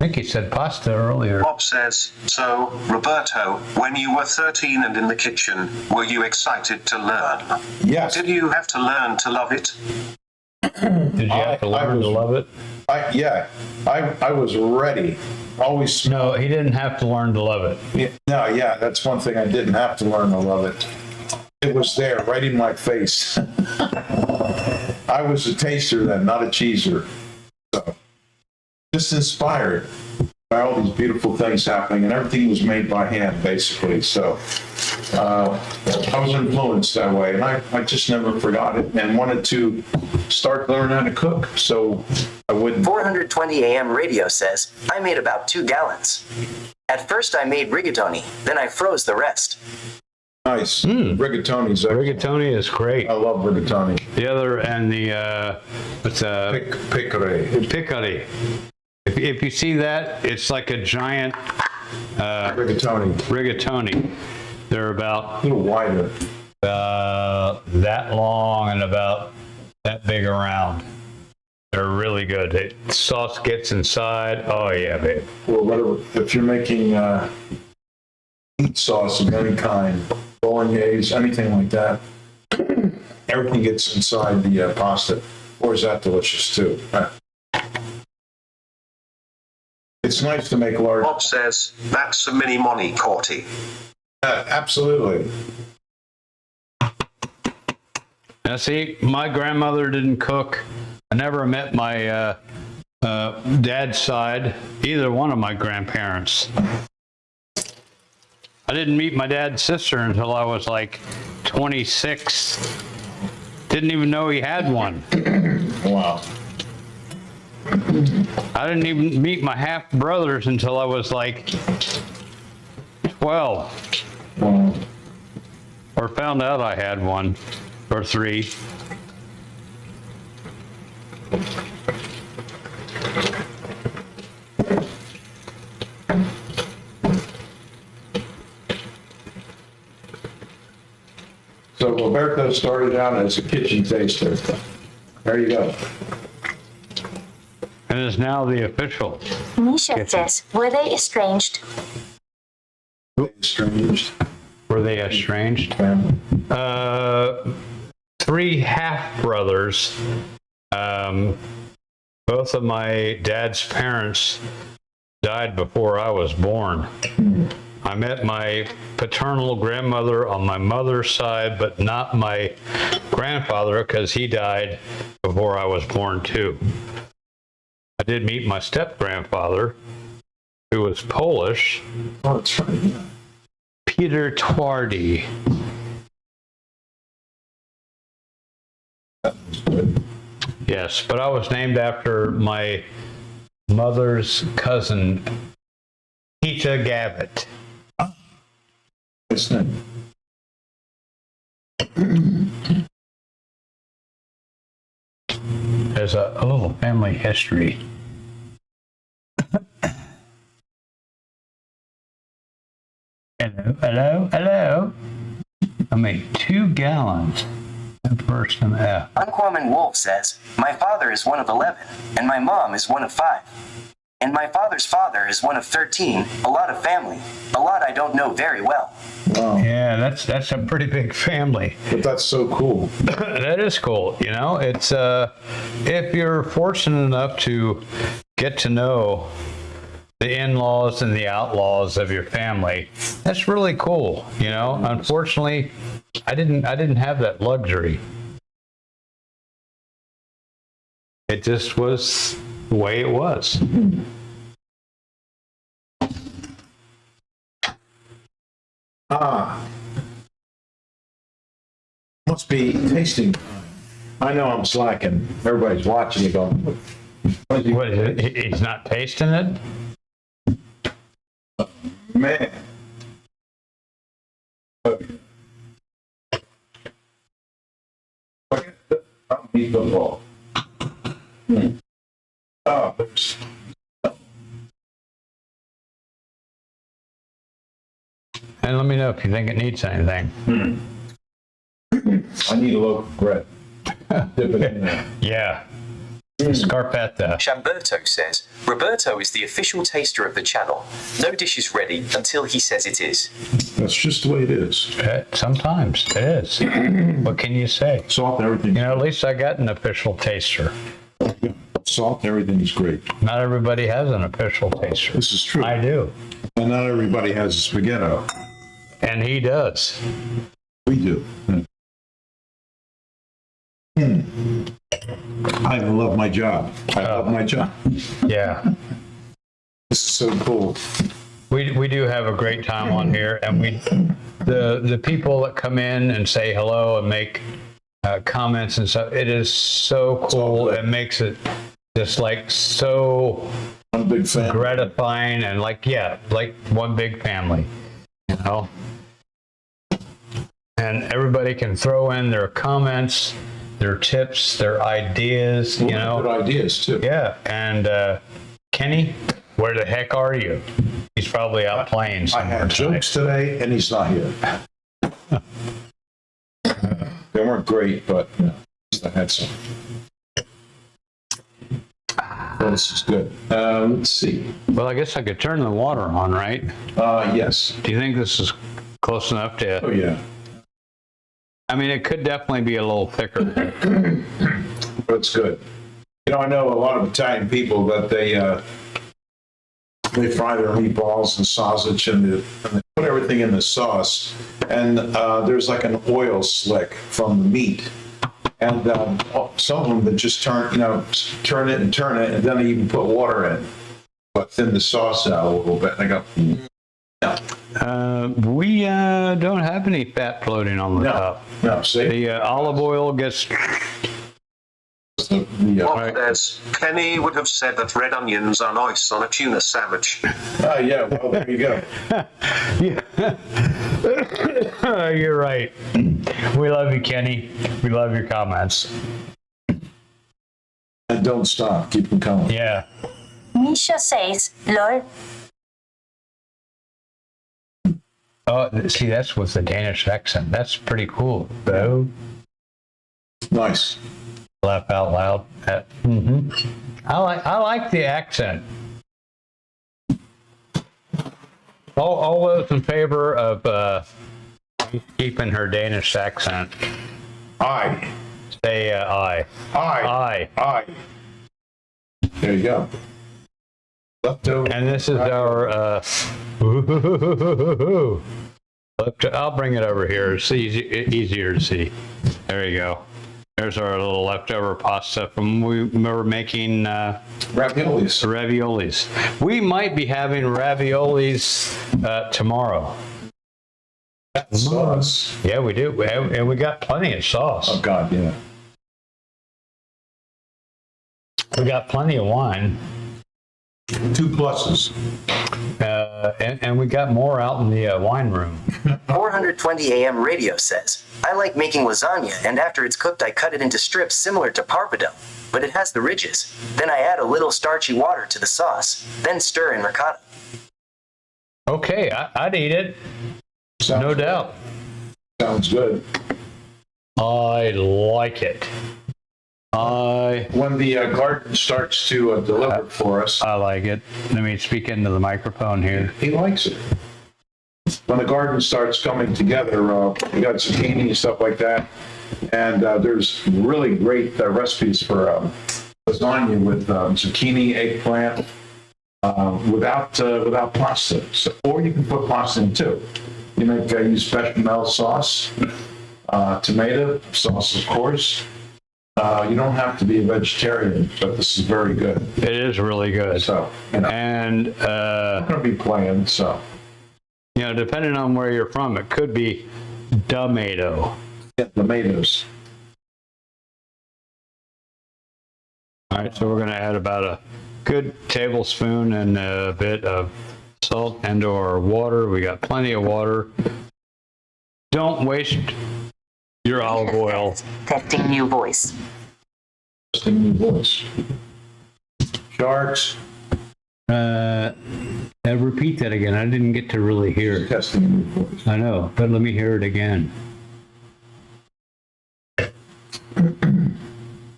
think he said pasta earlier. Bob says, so, Roberto, when you were 13 and in the kitchen, were you excited to learn? Yes. Did you have to learn to love it? Did you have to learn to love it? I was ready. Always smell. No, he didn't have to learn to love it. Yeah, that's one thing I didn't have to learn to love it. It was there, right in my face. I was a taster then, not a cheeser. So, just inspired by all these beautiful things happening, and everything was made by hand, basically. So, I was influenced that way, and I just never forgot it and wanted to start learning how to cook. So, I wouldn't. 420 AM radio says, I made about 2 gallons. At first I made rigatoni, then I froze the rest. Nice. Rigatoni's excellent. Rigatoni is great. I love rigatoni. The other and the Piccare. piccotti. If you see that, it's like a giant Rigatoni. rigatoni. They're about A little wider. that long and about that big around. They're really good. The sauce gets inside. Oh yeah, babe. Or whatever. If you're making meat sauce of any kind, bolognese, anything like that, everything gets inside the pasta. Or is that delicious too? It's nice to make large. Bob says, that's a mini Monty Corti. Absolutely. Now see, my grandmother didn't cook. I never met my dad's side, either one of my grandparents. I didn't meet my dad's sister until I was like 26. Didn't even know he had one. Wow. I didn't even meet my half brothers until I was like 12. Wow. Or found out I had one or 3. So Roberto started out as a kitchen taster. There you go. And is now the official. Misha says, were they estranged? Estranged Were they estranged? family. 3 half brothers. Both of my dad's parents died before I was born. I met my paternal grandmother on my mother's side, but not my grandfather because he died before I was born too. I did meet my step-grandfather, who was Polish, Oh, that's right. Yeah. Peter Twardy. That was good. Yes, but I was named after my mother's cousin, Peter Gavitt. Nice name. There's a little family history. Hello. I made 2 gallons. First and F. Uncommon Wolf says, my father is one of 11, and my mom is one of 5. And my father's father is one of 13, a lot of family, a lot I don't know very well. Wow. Yeah, that's a pretty big family. But that's so cool. That is cool. You know, it's if you're fortunate enough to get to know the in-laws and the outlaws of your family, that's really cool. You know, unfortunately, I didn't have that luxury. It just was the way it was. Must be tasting. I know I'm slacking. Everybody's watching you going, what is he? What is it? He's not tasting it? Man. I'll beat the ball. Oh, there's- And let me know if you think it needs anything. I need a loaf of bread. Dip it in there. Yeah. Scarpetta. Chamberto says, Roberto is the official taster of the channel. No dish is ready until he says it is. That's just the way it is. Sometimes it is. What can you say? Salt and everything. You know, at least I got an official taster. Salt and everything is great. Not everybody has an official taster. This is true. I do. And not everybody has a spaghetto. And he does. We do. I love my job. I love my job. Yeah. This is so cool. We do have a great time on here, and the people that come in and say hello and make comments and stuff, it is so cool. It makes it just like so One big fan. gratifying and like one big family, you know. And everybody can throw in their comments, their tips, their ideas, you know. Good ideas too. Yeah, and Kenny, where the heck are you? He's probably out playing I somewhere had tonight. jokes today, and he's not here. They weren't great, but I had some. Well, this is good. Let's see. Well, I guess I could turn the water on, right? Yes. Do you think this is close enough Oh, to? yeah. I mean, it could definitely be a little thicker. But it's good. You know, I know a lot of Italian people that they fry their meatballs and sausage and they put everything in the sauce. And there's like an oil slick from the meat. And some of them that just turn it, and then they even put water in, but thin the sauce out a little bit. And I go, no, We don't have any fat floating on the no, top. no. See, The olive oil gets. What says, Kenny would have said that red onions are nice on a tuna sandwich. yeah. Well, there you go. You're right. We love you, Kenny. We love your comments. And don't stop. Keep them coming. Yeah. Misha says, lol. Oh, see, that's with the Danish accent. That's pretty cool, though. Nice. Laugh out loud. I like the accent. All those in favor of keeping her Danish accent, Aye. say aye. Aye. Aye. Aye. There you go. Leftover. And this is our. I'll bring it over here. It's easier to see. There you go. There's our little leftover pasta from we were making Raviolis. raviolis. We might be having raviolis tomorrow. Sauce. Yeah, we do. And we got plenty of sauce. Oh, God, yeah. We got plenty of wine. 2 pluses. And we got more out in the wine room. 420 AM radio says, I like making lasagna, and after it's cooked I cut it into strips similar to pappardelle, but it has the ridges. Then I add a little starchy water to the sauce, then stir in ricotta. Okay, I'd eat it. No doubt. Sounds good. I like it. When the garden starts to deliver for us, I like it. Let me speak into the microphone here. he likes it. When the garden starts coming together, we got zucchini and stuff like that, and there's really great recipes for lasagna with zucchini, eggplant, without pasta. So, or you can put pasta in too. You make use bechamel sauce, tomato sauce, of course. You don't have to be a vegetarian, but this is very good. It is really good. So, you know, And, I'm going to be playing, so. you know, depending on where you're from, it could be tomato. Yeah, tomatoes. All right, so we're going to add about a good tablespoon and a bit of salt and or water. We got plenty of water. Don't waste your olive oil. Testing new voice. Testing new voice. Sharks. Repeat that again. I didn't get to really hear it. Testing new voice. I know, but let me hear it again.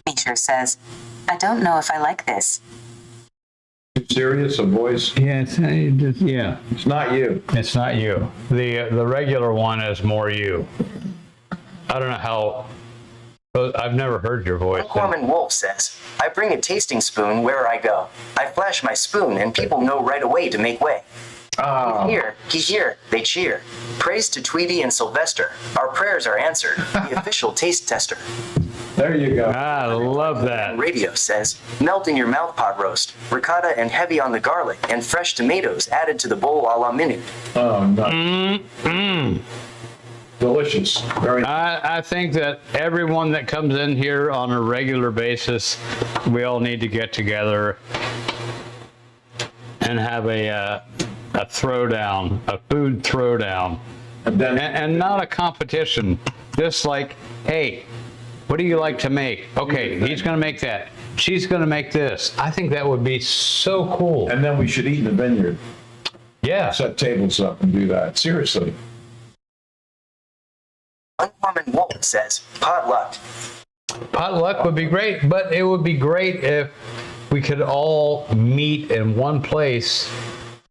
Teacher says, I don't know if I like this. Too serious a voice? Yeah, yeah. It's not you. It's not you. The regular one is more you. I don't know how. I've never heard your voice. Norman Wolf says, I bring a tasting spoon where I go. I flash my spoon and people know right away to make way. He's here, they cheer. Praise to Tweety and Sylvester. Our prayers are answered. The official taste tester. There you go. I love that. Radio says, melt in your mouth pot roast, ricotta and heavy on the garlic, and fresh tomatoes added to the bowl a la minute. Oh, nice. Delicious. Very nice. I think that everyone that comes in here on a regular basis, we all need to get together and have a throwdown, a food throwdown, And then and not a competition. Just like, hey, what do you like to make? Okay, he's going to make that. She's going to make this. I think that would be so cool. and then we should eat in the vineyard. Yeah. Set tables up and do that. Seriously. Uncommon Wolf says, potluck. Potluck would be great, but it would be great if we could all meet in one place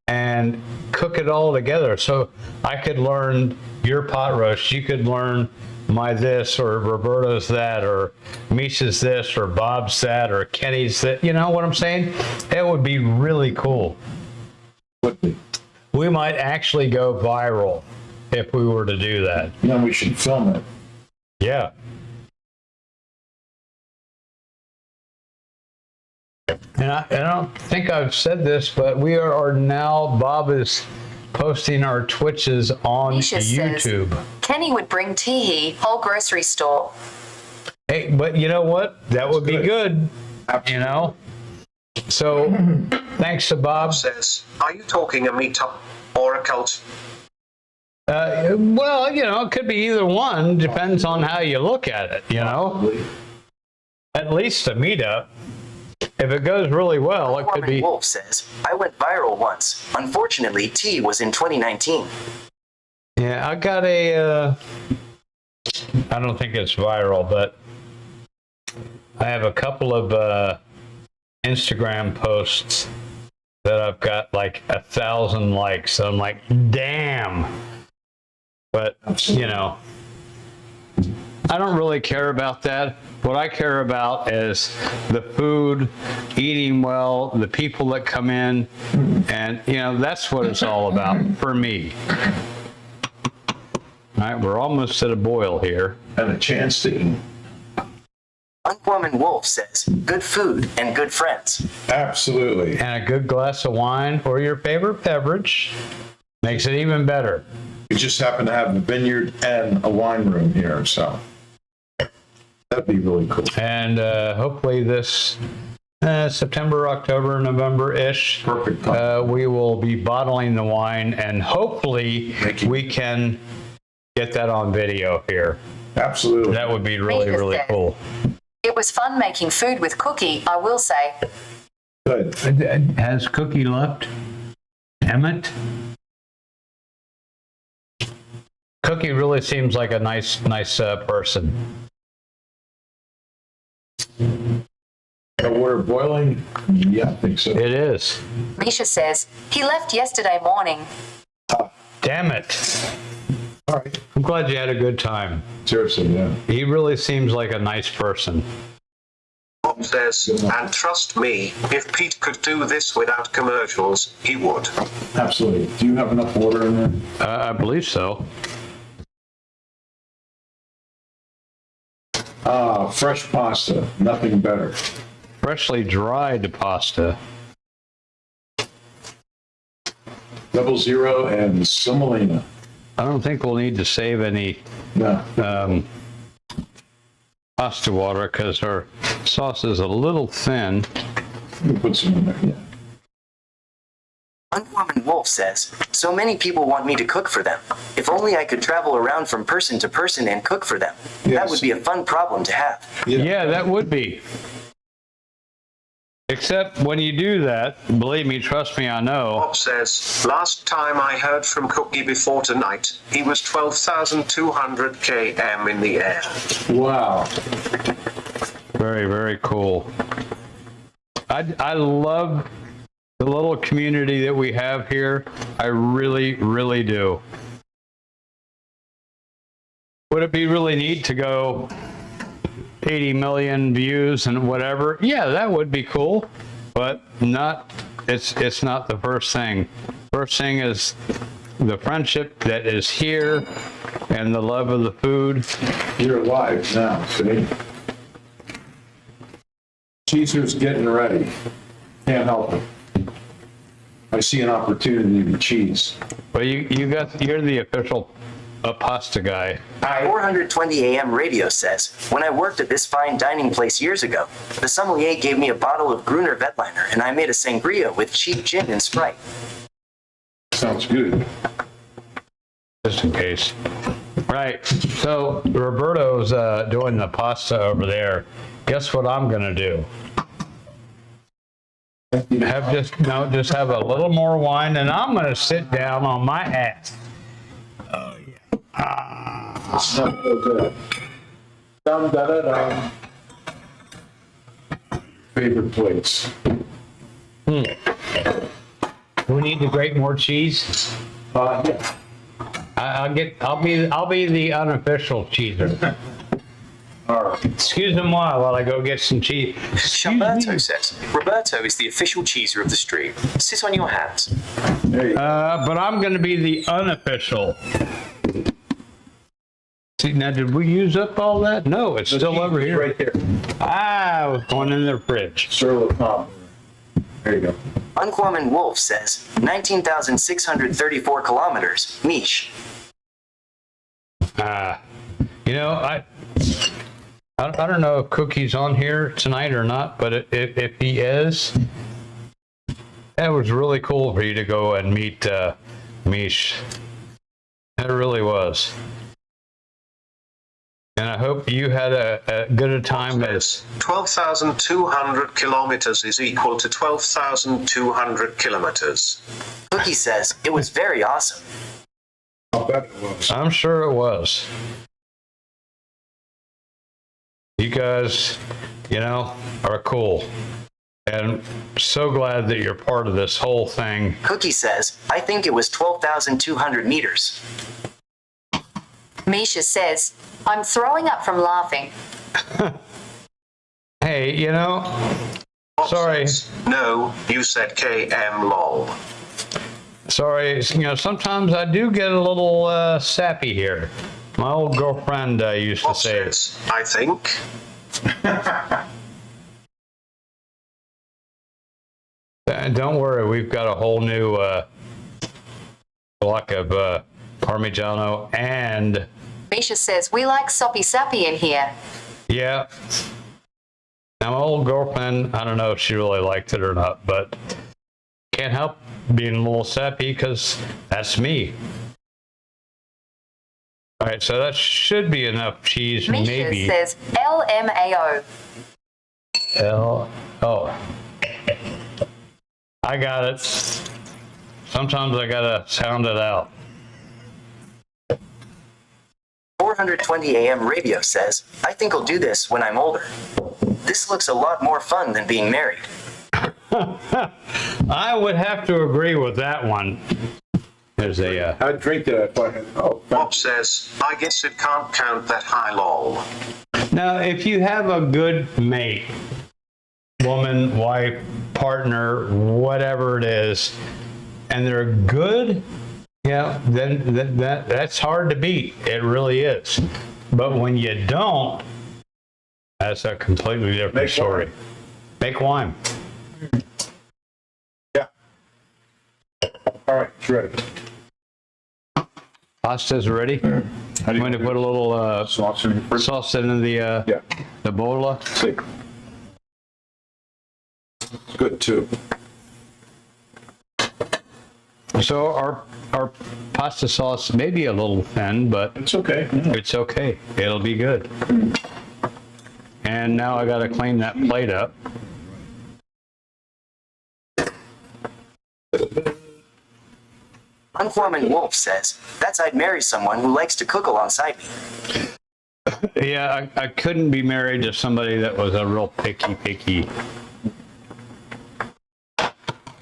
and cook it all together. So I could learn your pot roast, you could learn my this, or Roberto's that, or Misha's this, or Bob's that, or Kenny's that. You know what I'm saying? It would be really cool. Would be. We might actually go viral if we were to do that. Then we should film it. Yeah. And I don't think I've said this, but we are now, Bob is posting our Twitches on Misha says, YouTube. Kenny would bring Teehee, whole grocery store. Hey, but you know what? That would be good, you know? So, thanks to Bob. Says, are you talking a meetup or a cult? Well, you know, it could be either one. Depends on how you look at it, you know? At least a meetup. If it goes really well, it could Norman be. Wolf says, I went viral once. Unfortunately, T was in 2019. Yeah, I got a, I don't think it's viral, but I have a couple of Instagram posts that I've got like 1,000 likes. So I'm like, damn. But, you know, I don't really care about that. What I care about is the food, eating well, the people that come in, and, you know, that's what it's all about for me. All right, we're almost at a boil here. And a chance to eat. Uncommon Wolf says, good food and good friends. Absolutely. And a good glass of wine or your favorite beverage makes it even better. We just happen to have a vineyard and a wine room here, so that'd be really cool. And hopefully this September, October, November-ish, Perfect time. we will be bottling the wine, and hopefully we can get that on video here. Absolutely. That would be really, Misha really says, cool. It was fun making food with Cookie, I will say. Good. Has Cookie left? Emmett? Cookie really seems like a nice person. The water boiling? Yeah, I think so. It is. Misha says, he left yesterday morning. Damn it. All right. I'm glad you had a good time. Seriously, yeah. He really seems like a nice person. Bob says, and trust me, if Pete could do this without commercials, he would. Absolutely. Do you have enough water in there? I believe so. Fresh pasta, nothing better. Freshly dried pasta. 00 and semolina. I don't think we'll need to save any No. pasta water because our sauce is a little thin. Let me put some in there, yeah. Uncommon Wolf says, so many people want me to cook for them. If only I could travel around from person to person and cook for them. That Yes. would be a fun problem to have. Yeah, that would be. Except when you do that, believe me, trust me, I know. Bob says, last time I heard from Cookie before tonight, he was 12,200 km in the air. Wow. Very, very cool. I love the little community that we have here. I really, really do. Would it be really neat to go 80 million views and whatever? Yeah, that would be cool, but it's not the first thing. First thing is the friendship that is here and the love of the food. You're alive now, see? Cheeser's getting ready. Can't help it. I see an opportunity to cheese. But you're the official pasta guy. 420 AM radio says, when I worked at this fine dining place years ago, the sommelier gave me a bottle of Gruner Veltliner and I made a sangria with cheap gin and Sprite. Sounds good. Just in case. Right. So Roberto's doing the pasta over there. Guess what I'm gonna do? Just have a little more wine, and I'm gonna sit down on my ass. Oh yeah. It's not so good. Dum da da dum. Favorite plates. Do we need to grate more cheese? Yeah. I'll be the unofficial cheeser. All right. Excuse me while I go get some cheese. Chamberto says, Roberto is the official cheeser of the stream. Sit on your hands. There you go. But I'm going to be the unofficial. See, now did we use up all that? No, it's still over here. Right there. Ah, it was going in their fridge. Sir La Pomme. There you go. Uncommon Wolf says, 19,634 kilometers, Mish. You know, I don't know if Cookie's on here tonight or not, but if he is, that was really cool for you to go and meet Mish. It really was. And I hope you had a good a time as 12,200 kilometers is equal to 12,200 kilometers. Cookie says, it was very awesome. I'll bet it was. I'm sure it was. You guys, are cool. And so glad that you're part of this whole thing. Cookie says, I think it was 12,200 meters. Misha says, I'm throwing up from laughing. Hey, Bob sorry. says, no, you said KM lol. Sorry, sometimes I do get a little sappy here. My old girlfriend used to Bob say, says, I think. don't worry, we've got a whole new block of Parmigiano and, Misha says, we like soppy sappy in here. yeah. Now, my old girlfriend, I don't know if she really liked it or not, but can't help being a little sappy because that's me. All right, so that should be enough cheese, Misha maybe. says, LMAO. Oh. I got it. Sometimes I gotta sound it out. 420 AM radio says, I think I'll do this when I'm older. This looks a lot more fun than being married. I would have to agree with that one. There's a, I'd drink that if I had. Oh, Bob says, I guess it can't count that high lol. now, if you have a good mate, woman, wife, partner, whatever it is, and they're good, then that's hard to beat. It really is. But when you don't, That's a completely different Make story. wine. Make wine. Yeah. All right, it's ready. Pasta's ready. How do I'm you going to put a little sauce in here first? sauce into the Yeah. the bowl. See. It's good too. So our pasta sauce may be a little thin, but It's okay. Yeah. it's okay. It'll be good. And now I got to clean that plate up. Unforeman Wolf says, that's I'd marry someone who likes to cook alongside me. Yeah, I couldn't be married to somebody that was a real picky.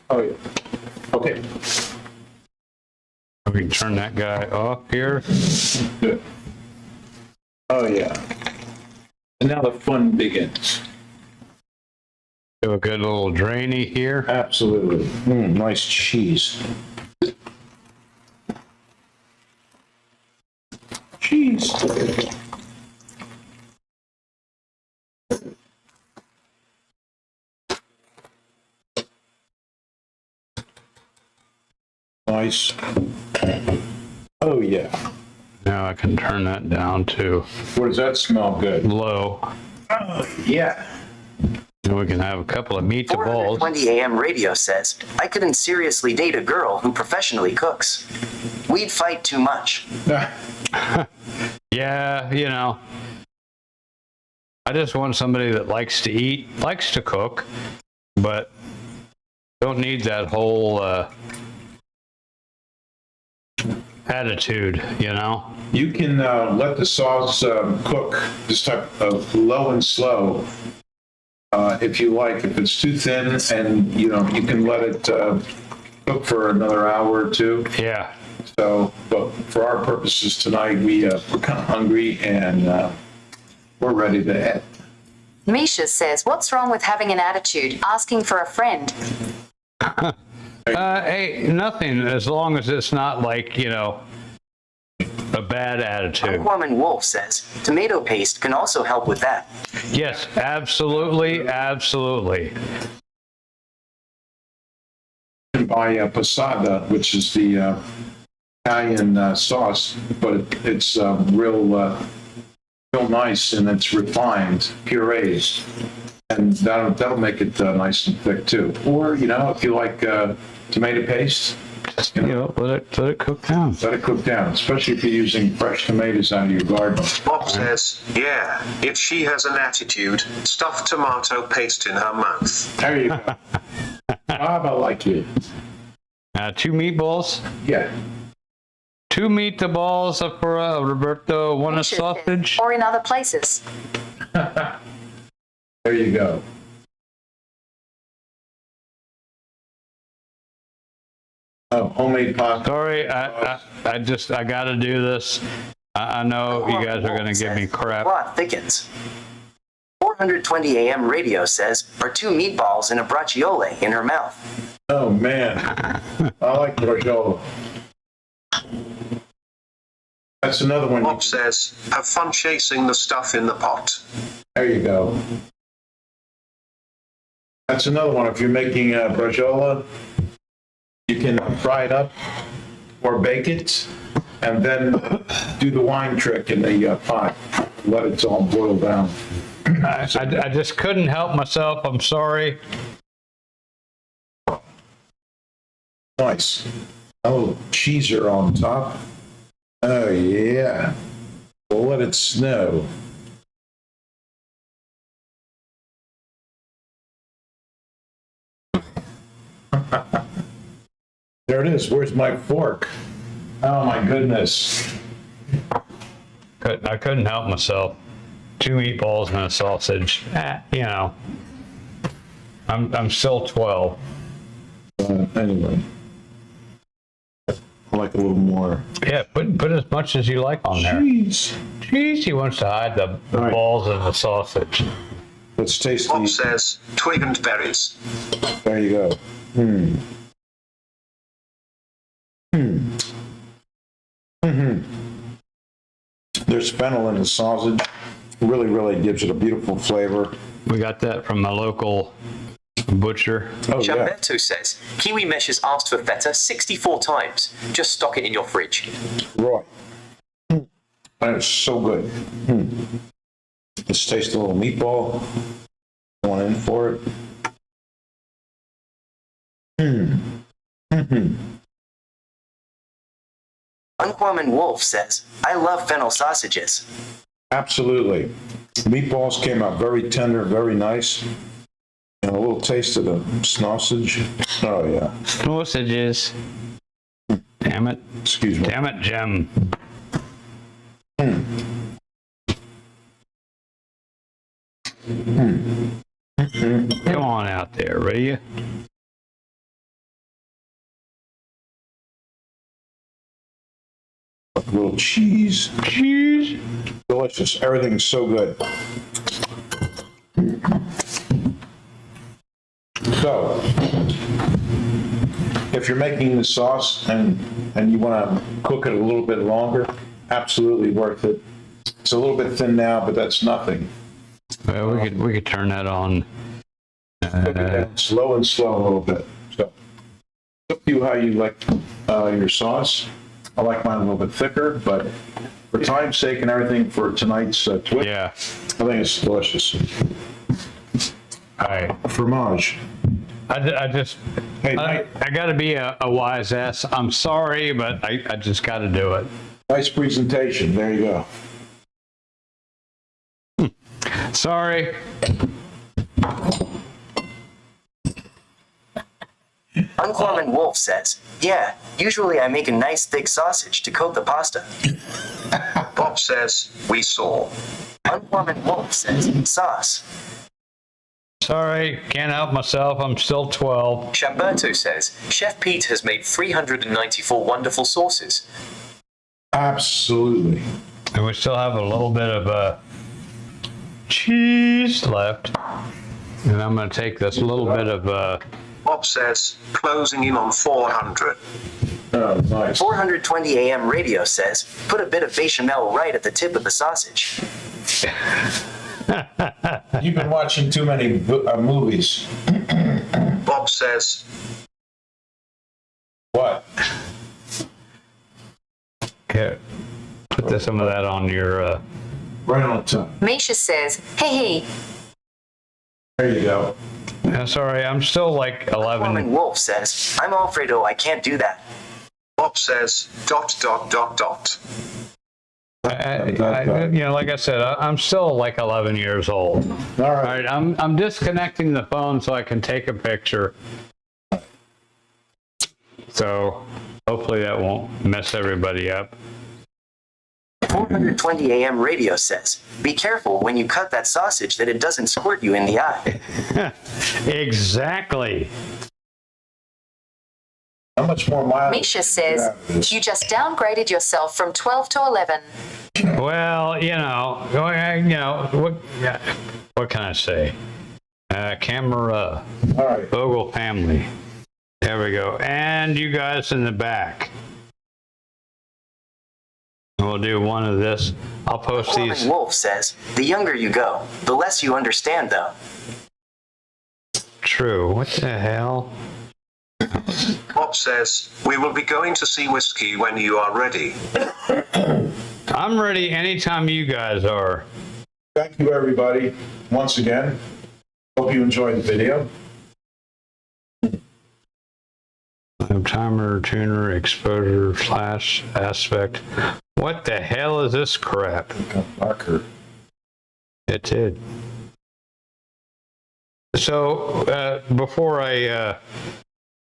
Oh, yeah. Okay. We can turn that guy off here. Good. Oh, yeah. And now the fun begins. Do a good little drainy here. Absolutely. Nice cheese. Cheese. Nice. Oh, yeah. Now I can turn that down to Boy, does that smell good? low. Yeah. And we can have a couple of meatballs. 420 AM radio says, I couldn't seriously date a girl who professionally cooks. We'd fight too much. Yeah, you know, I just want somebody that likes to eat, likes to cook, but don't need that whole attitude, you know? You can let the sauce cook this type of low and slow if you like. If it's too thin, and you can let it cook for another hour or two. Yeah. So, but for our purposes tonight, we're kind of hungry and we're ready to head. Misha says, what's wrong with having an attitude, asking for a friend? Hey, nothing, as long as it's not like, a bad attitude. Unforeman Wolf says, tomato paste can also help with that. Yes, absolutely. You can buy passata, which is the Italian sauce, but it's real nice and it's refined, purees, and that'll make it nice and thick too. Or if you like tomato paste, Let it cook down. let it cook down, especially if you're using fresh tomatoes out of your garden. Bob says, yeah, if she has an attitude, stuff tomato paste in her mouth. There you go. Bob, I like you. 2 meatballs. Yeah. 2 meatballs for Roberto, 1 a Misha says, sausage. or in other places. There you go. Oh, homemade pasta. Sorry, I got to do this. I know you guys are going to give me crap. Plot thickens. 420 AM radio says, are 2 meatballs and a braciole in her mouth. Oh man, I like braciole. That's another one. Bob says, have fun chasing the stuff in the pot. There you go. That's another one. If you're making braciole, you can fry it up or bake it, and then do the wine trick in the pot. Let it all boil down. I just couldn't help myself. I'm sorry. Nice. Oh, cheeser on top. Oh yeah. We'll let it snow. There it is. Where's my fork? Oh my goodness. I couldn't help myself. 2 meatballs and a sausage. I'm still 12. Anyway. I like a little more. Yeah, put as much as you like on there. Jeez. Jeez, he wants to hide the All right. balls and the sausage. Let's taste Bob these. says, twig and berries. There you go. There's fennel in the sausage. really, really gives it a beautiful flavor. We got that from a local butcher. Oh, yeah. Chamberto says, Kiwi Mesh has asked for feta 64 times. Just stock it in your fridge. Right. That is so good. Let's taste a little meatball. Going in for it. Uncommon Wolf says, I love fennel sausages. Absolutely. Meatballs came out very tender, very nice. And a little taste of the sausage. Oh, yeah. Sausages. Damn it. Excuse me. Damn it, Jim. Come on out there, will you? A little cheese. Cheese. Delicious. Everything's so good. So, if you're making the sauce and you want to cook it a little bit longer, absolutely worth it. It's a little bit thin now, but that's nothing. Well, we could turn that on. Cook it down slow and slow a little bit. So, it's up to you how you like your sauce. I like mine a little bit thicker, but for time's sake and everything for tonight's twist, Yeah. I think it's delicious. All right. Fromage. I just, Hey, I got to be a wise ass. I'm sorry, but I just got to do it. nice presentation. There you go. Sorry. Uncommon Wolf says, yeah, usually I make a nice thick sausage to coat the pasta. Bob says, we saw. Uncommon Wolf says, sauce. Sorry, can't help myself. I'm still 12. Chamberto says, Chef Pete has made 394 wonderful sauces. Absolutely. And we still have a little bit of cheese left. And I'm going to take this little bit of Bob says, closing in on 400. Oh, nice. 420 AM radio says, put a bit of bechamel right at the tip of the sausage. You've been watching too many movies. Bob says, What? Here, put some of that on your. Right on top. Misha says, hey, There you go. Sorry, I'm still like Uncommon 11. Wolf says, I'm Alfredo, I can't do that. Bob says, ... Like I said, I'm still like 11 years old. All All right. right, I'm disconnecting the phone so I can take a picture. So hopefully that won't mess everybody up. 420 AM radio says, be careful when you cut that sausage that it doesn't squirt you in the eye. Exactly. How much more mileage? Misha says, you just downgraded yourself from 12 to 11. Well, what can I say? Camera, All right. Bogle family. There we go. And you guys in the back. We'll do one of this. I'll post Uncommon these. Wolf says, the younger you go, the less you understand though. True. What the hell? Bob says, we will be going to see whiskey when you are ready. I'm ready anytime you guys are. Thank you, everybody, once again. Hope you enjoyed the video. Timer, tuner, exposure, flash, aspect. What the hell is this crap? Marker. It did. So, before I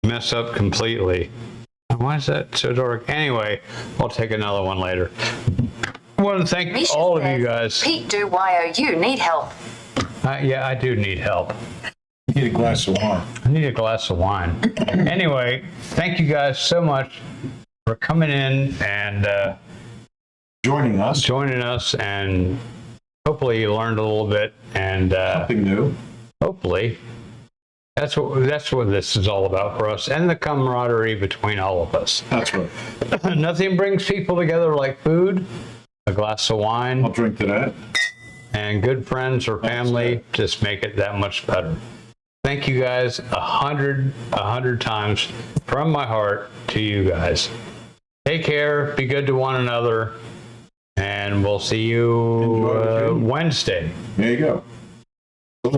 mess up completely, why is that so dark? Anyway, I'll take another one later. I want to thank Misha all of says, you guys. Pete do YOU need help. Yeah, I do need help. Need a glass of wine. I need a glass of wine. Anyway, thank you guys so much for coming in and Joining us. joining us, and hopefully you learned a little bit, and Something new. hopefully that's what this is all about for us, and the camaraderie between all of us. That's right. Nothing brings people together like food, a glass of I'll wine, drink to that. and good friends or family just make it that much better. Thank you guys 100 times from my heart to you guys. Take care, be good to one another, and we'll see you Wednesday. There you go.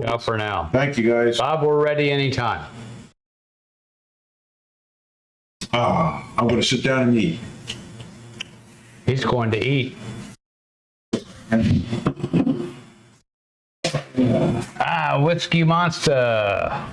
Ciao for now. Thank you, guys. Bob, we're ready anytime. I'm going to sit down and eat. He's going to eat. Whiskey Monster.